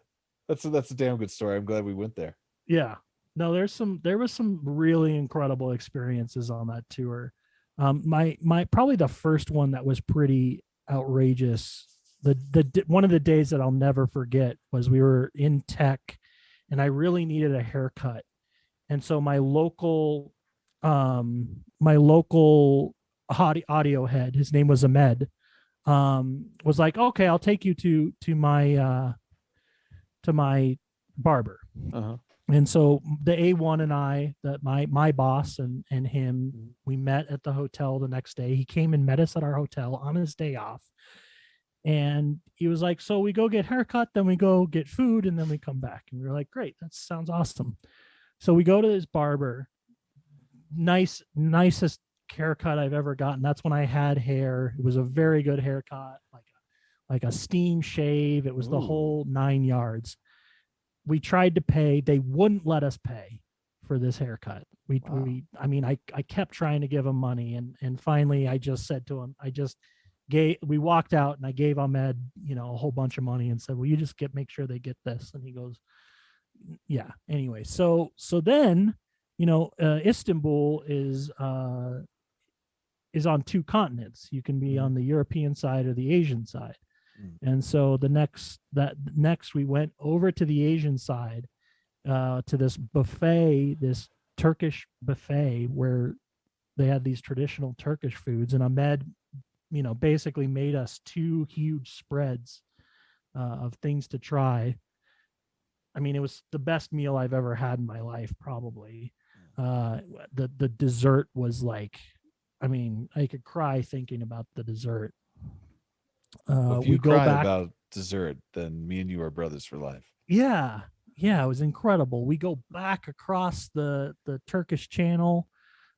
That's a damn good story. I'm glad we went there. Yeah. No, there was some really incredible experiences on that tour. My probably the first one that was pretty outrageous. The one of the days that I'll never forget was we were in tech, and I really needed a haircut, and so my local audio head, his name was Ahmed, was like, okay, I'll take you to my barber. Uh-huh. And so the A1 and I, that my boss and him, we met at the hotel the next day. He came and met us at our hotel on his day off. And he was like, so we go get haircut, then we go get food, and then we come back. And we were like, great, that sounds awesome. So we go to this barber, nicest haircut I've ever gotten. That's when I had hair. It was a very good haircut, like a steam shave. It was the whole 9 yards. We tried to pay. They wouldn't let us pay for this haircut. I kept trying to give him money. And finally I just said to him, we walked out and I gave Ahmed, a whole bunch of money and said, will you just make sure they get this? And he goes, yeah. Anyway, so then, Istanbul is on two continents. You can be on the European side or the Asian side. And so next we went over to the Asian side, to this buffet, this Turkish buffet where they had these traditional Turkish foods. And Ahmed, basically made us two huge spreads of things to try. I mean, it was the best meal I've ever had in my life, probably. The dessert was like, I mean, I could cry thinking about the dessert. If you cry about dessert, then me and you are brothers for life. Yeah, it was incredible. We go back across the Turkish Channel.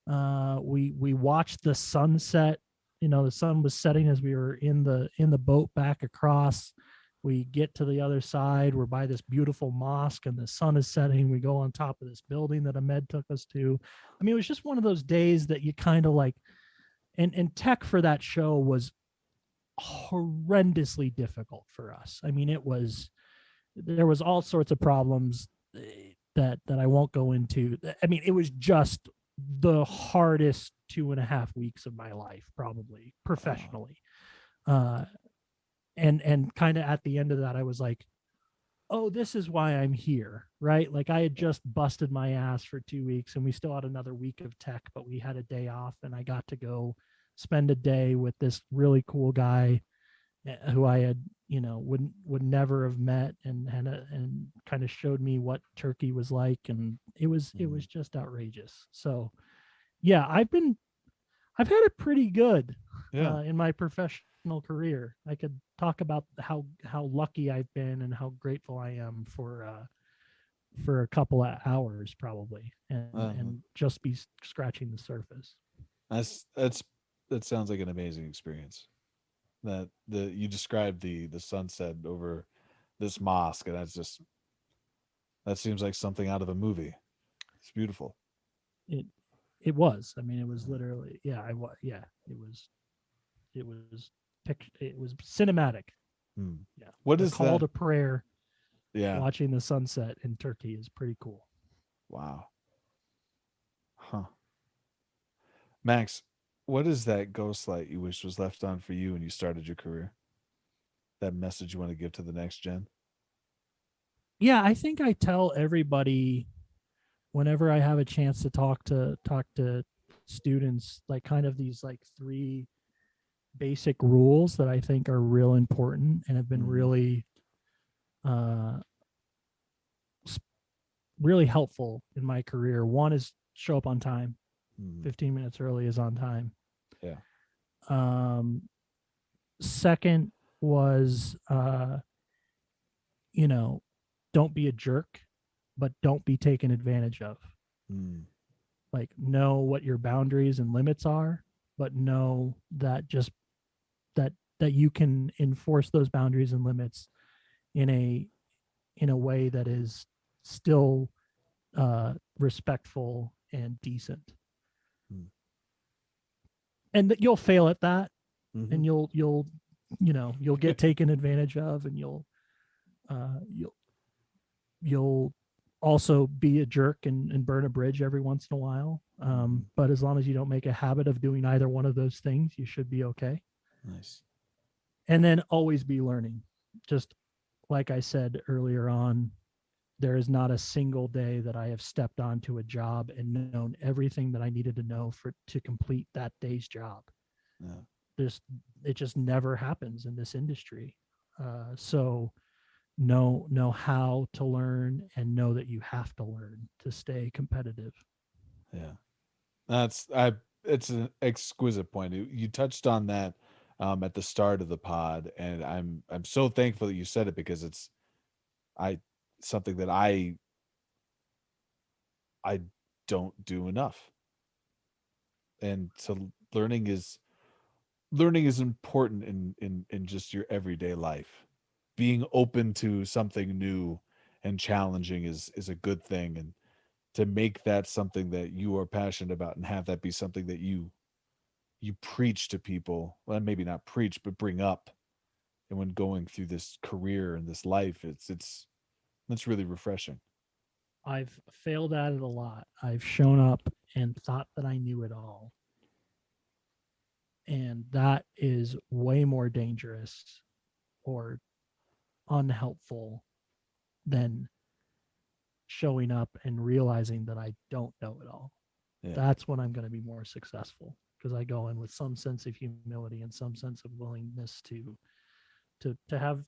We watched the sunset. The sun was setting as we were in the boat back across. We get to the other side. We're by this beautiful mosque, and the sun is setting. We go on top of this building that Ahmed took us to. I mean, it was just one of those days that you kind of like. And tech for that show was horrendously difficult for us. I mean, there was all sorts of problems that I won't go into. I mean, it was just the hardest 2.5 weeks of my life, probably professionally. And kind of at the end of that, I was like, oh, this is why I'm here, right? Like I had just busted my ass for 2 weeks and we still had another week of tech, but we had a day off and I got to go spend a day with this really cool guy who I had, would never have met and kind of showed me what Turkey was like. And it was just outrageous. So yeah, I've had it pretty good in my professional career. I could talk about how lucky I've been and how grateful I am for a couple of hours probably, and just be scratching the surface. That sounds like an amazing experience. That you described the sunset over this mosque, and that seems like something out of a movie. It's beautiful. It was. I mean, it was literally. Yeah, it was cinematic. Yeah. What the is call that? to prayer? Yeah. Watching the sunset in Turkey is pretty cool. Wow. Huh. Max, what is that ghost light you wish was left on for you when you started your career? That message you want to give to the next gen? Yeah, I think I tell everybody whenever I have a chance to talk to students, like kind of these like 3 basic rules that I think are real important and have been really really helpful in my career. One is show up on time. 15 minutes early is on time. Yeah. Second was don't be a jerk, but don't be taken advantage of. Like, know what your boundaries and limits are, but know that that you can enforce those boundaries and limits in a way that is still respectful and decent. Mm. And that you'll fail at that, Mm-hmm. and you'll get taken advantage of, and uh, you'll you'll also be a jerk and burn a bridge every once in a while. But as long as you don't make a habit of doing either one of those things, you should be okay. Nice. And then always be learning. Just like I said earlier on, there is not a single day that I have stepped onto a job and known everything that I needed to know for to complete that day's job. Yeah. There's it just never happens in this industry. So know how to learn and know that you have to learn to stay competitive. Yeah. It's an exquisite point. You touched on that at the start of the pod, and I'm so thankful that you said it, because it's I something that I don't do enough. And so learning is important in just your everyday life. Being open to something new and challenging is a good thing, and to make that something that you are passionate about and have that be something that you preach to people, well, maybe not preach, but bring up, and when going through this career and this life, it's really refreshing. I've failed at it a lot. I've shown up and thought that I knew it all. And that is way more dangerous or unhelpful than showing up and realizing that I don't know it all. Yeah. That's when I'm going to be more successful, because I go in with some sense of humility and some sense of willingness to have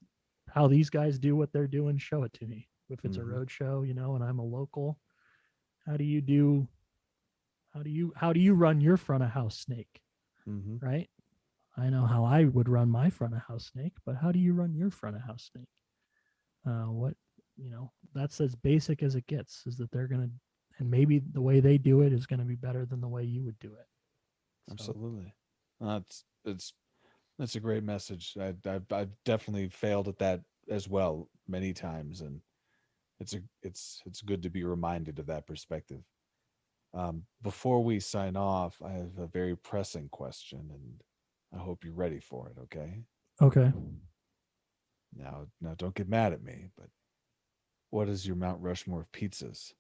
how these guys do what they're doing, show it to me. If it's a road show, and I'm a local, how do you do how do you run your front of house snake? Mm-hmm. Right? I know how I would run my front of house snake, but how do you run your front of house snake? What that's as basic as it gets, is that they're gonna, and maybe the way they do it is going to be better than the way you would do it. So. Absolutely. It's that's a great message. I've definitely failed at that as well many times, and it's good to be reminded of that perspective. Before we sign off, I have a very pressing question, and I hope you're ready for it. Okay. Okay. Now, don't get mad at me, but what is your Mount Rushmore of pizzas?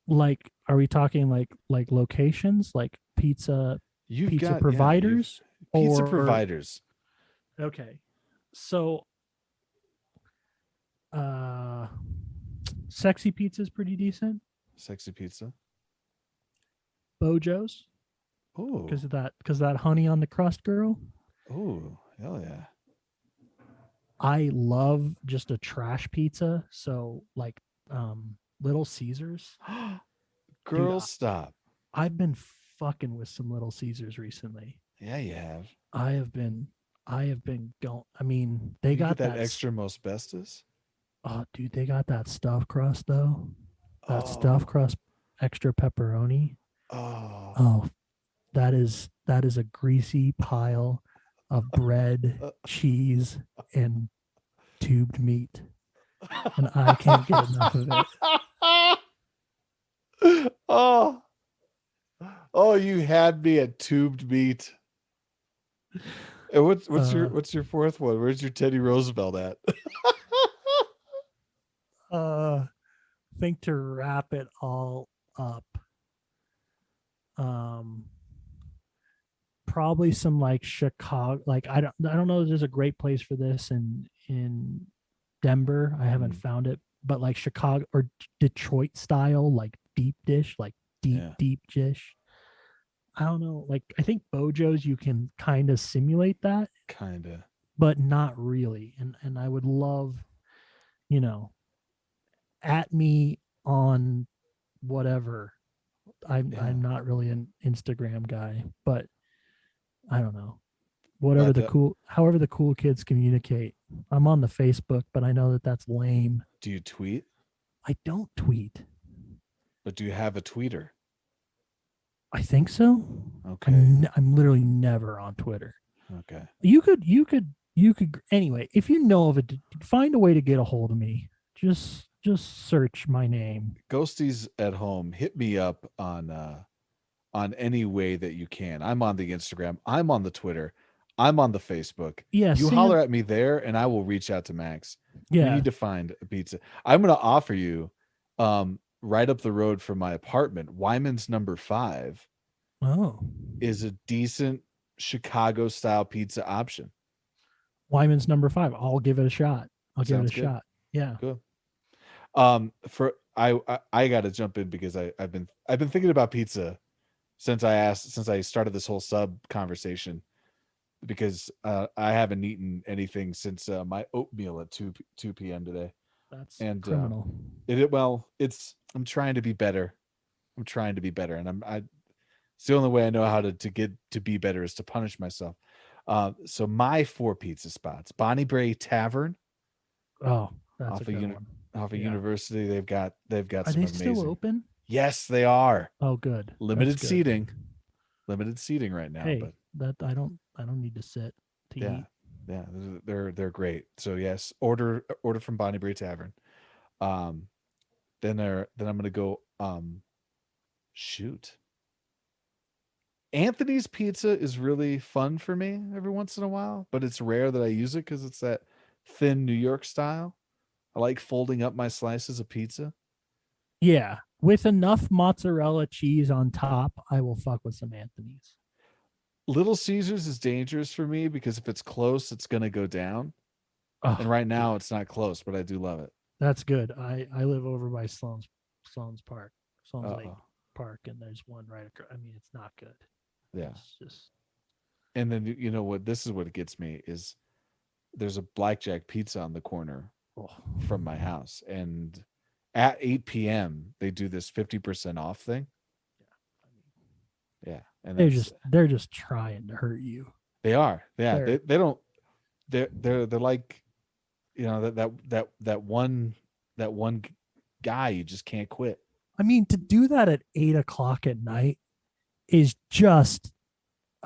Like, are we talking like locations, like You've pizza got yeah, you've providers, pizza or providers. okay? So, uh, sexy pizza is pretty decent. Sexy pizza. Bojo's, Oh, because that honey on the crust, girl. oh, hell yeah. I love just a trash pizza. So like Little Caesars. Dude, Girl, stop. I've been fucking with some Little Caesars recently. Yeah, you have. I have been going. I mean, they You get got that that extra mosbestos? oh dude, they got that stuffed crust though. That stuffed Oh, crust extra pepperoni. oh. Oh, that is a greasy pile of bread, cheese, and tubed meat. And I can't get enough of it. Oh, oh, you had me at tubed meat. And what's your fourth one? Where's your Teddy Roosevelt at? I think to wrap it all up, um, probably some like Chicago. Like I don't know. If there's a great place for this in Denver. I haven't found it, but like Chicago or Detroit style, like deep dish, like deep dish. I don't know. Like I think Bojo's you can kind of simulate that, Kinda. but not really. And I would love, you know, at me on whatever. I'm not really an Instagram guy, but I don't know. However the cool kids communicate. I'm on the Facebook, but I know that that's lame. Do you tweet? I don't tweet. But do you have a tweeter? I think so. Okay. I'm literally never on Twitter. Okay. You could anyway, if you know of it, find a way to get a hold of me. Just search my name. Ghosties at home, hit me up on any way that you can. I'm on the Instagram, I'm on the Twitter, I'm on the Facebook. Yeah, You holler at me there and I will reach out to Max. We Yeah. need to find a pizza. I'm going to offer you right up the road from my apartment, Wyman's number 5 Oh. is a decent Chicago style pizza option. Wyman's number 5. I'll give it a shot. I'll give it Sounds a good. shot. Yeah. Good. For I got to jump in because I've been thinking about pizza since I started this whole sub conversation because I haven't eaten anything since my oatmeal at 2 p.m. today. That's And criminal. I'm trying to be better. I'm trying to be better, and it's the only way I know how to get to be better is to punish myself. So my 4 pizza spots: Bonnie Bray Tavern Oh, that's a off good one. off a Yeah. university. They've got Are some they amazing. still open? Yes, they are. Oh, good. That's Limited good. seating. Limited seating right now, Hey, but that I don't need to sit to yeah, eat. yeah, they're great. So yes, order from Bonnie Bray Tavern. Um, then I'm gonna go. Shoot, Anthony's Pizza is really fun for me every once in a while, but it's rare that I use it because it's that thin New York style. I like folding up my slices of pizza. Yeah, with enough mozzarella cheese on top, I will fuck with some Anthony's. Little Caesars is dangerous for me because if it's close, it's gonna go down. And Oh, right now, it's not close, but I do love it. that's good. I live over by Sloan's Park, Sloan's Lake Uh-oh. Park, and there's one right across. I mean, it's not good. Yeah. It's just And then you know what? This is what gets me is there's a blackjack pizza on the corner oh. from my house, and at 8 p.m. they do this 50% off thing. Yeah, and They're just trying to hurt you. they are. Yeah, They're, they don't. They're like, you know, that one guy you just can't quit. I mean, to do that at 8 o'clock at night is just.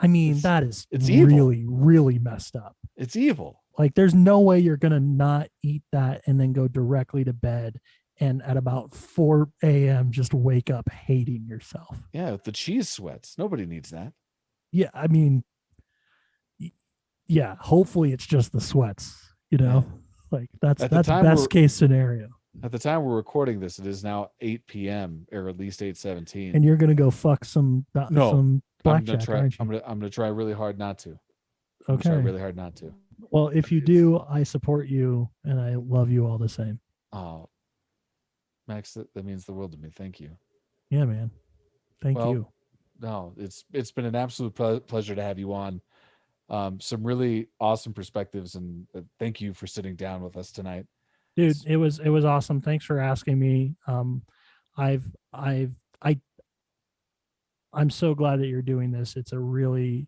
I mean, that is it's evil. really, really messed up. It's evil. Like, there's no way you're gonna not eat that and then go directly to bed, and at about 4 a.m. just wake up hating yourself. Yeah, the cheese sweats. Nobody needs that. Yeah, I mean, yeah. Hopefully, it's just the sweats. You know, like that's best case scenario. At the time we're recording this, it is now 8 p.m. or at least 8:17. And you're gonna go fuck some blackjack, aren't you? I'm gonna try really hard not to. Okay. Try really hard not to. Well, if you do, I support you and I love you all the same. Oh, Max, that means the world to me. Thank you. Yeah, man. Thank you. No, it's been an absolute pleasure to have you on. Some really awesome perspectives, and thank you for sitting down with us tonight. Dude, it was awesome. Thanks for asking me. I'm so glad that you're doing this. It's a really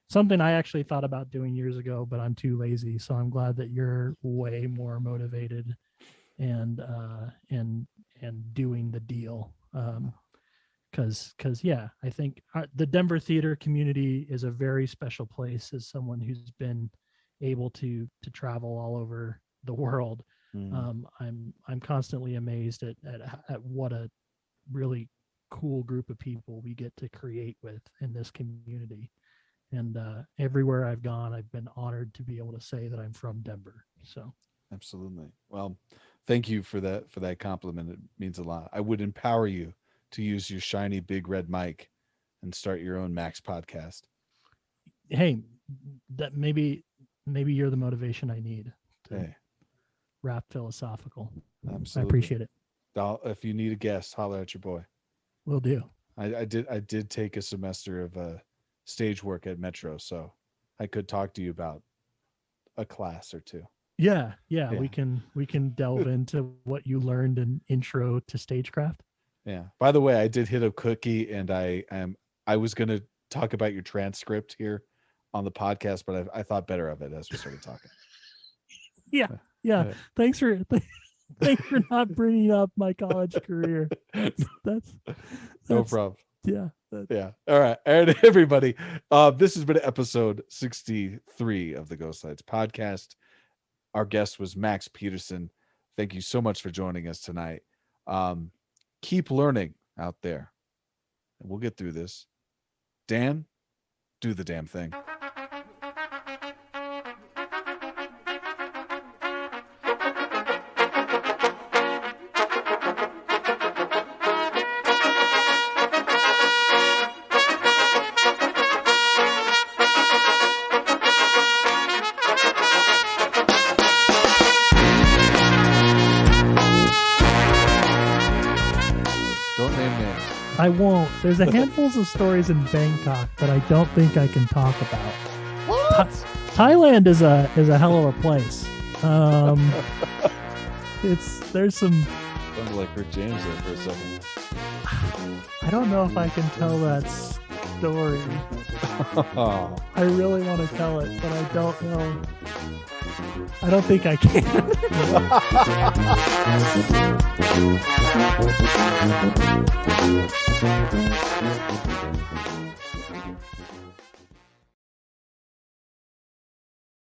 something I actually thought about doing years ago, but I'm too lazy. So I'm glad that you're way more motivated and doing the deal. Cause yeah, I think the Denver theater community is a very special place as someone who's been able to travel all over the world. I'm constantly amazed at what a really cool group of people we get to create with in this community. And everywhere I've gone, I've been honored to be able to say that I'm from Denver. So absolutely. Well, thank you for that compliment. It means a lot. I would empower you to use your shiny big red mic and start your own Max podcast. Hey, that maybe you're the motivation I need to rap philosophical. Absolutely. I appreciate it. If you need a guest, holler at your boy. Will do. I did take a semester of stage work at Metro, so I could talk to you about a class or two. Yeah. We can delve into what you learned in intro to stagecraft. Yeah. By the way, I did hit a cookie, and I was going to talk about your transcript here on the podcast, but I thought better of it as we started talking. Yeah. Thanks for not bringing up my college career. That's no problem. Yeah. Yeah. All right. And everybody, this has been episode 63 of the Ghost Lights podcast. Our guest was Max Peterson. Thank you so much for joining us tonight. Keep learning out there. And we'll get through this. Dan, do the damn thing. Don't name names. I won't. There's a handfuls of stories in Bangkok that I don't think I can talk about. What? Thailand is a hell of a place. There's some. Sounded like Rick James there for a second. I don't know if I can tell that story. I really want to tell it, but I don't know. I don't think I can.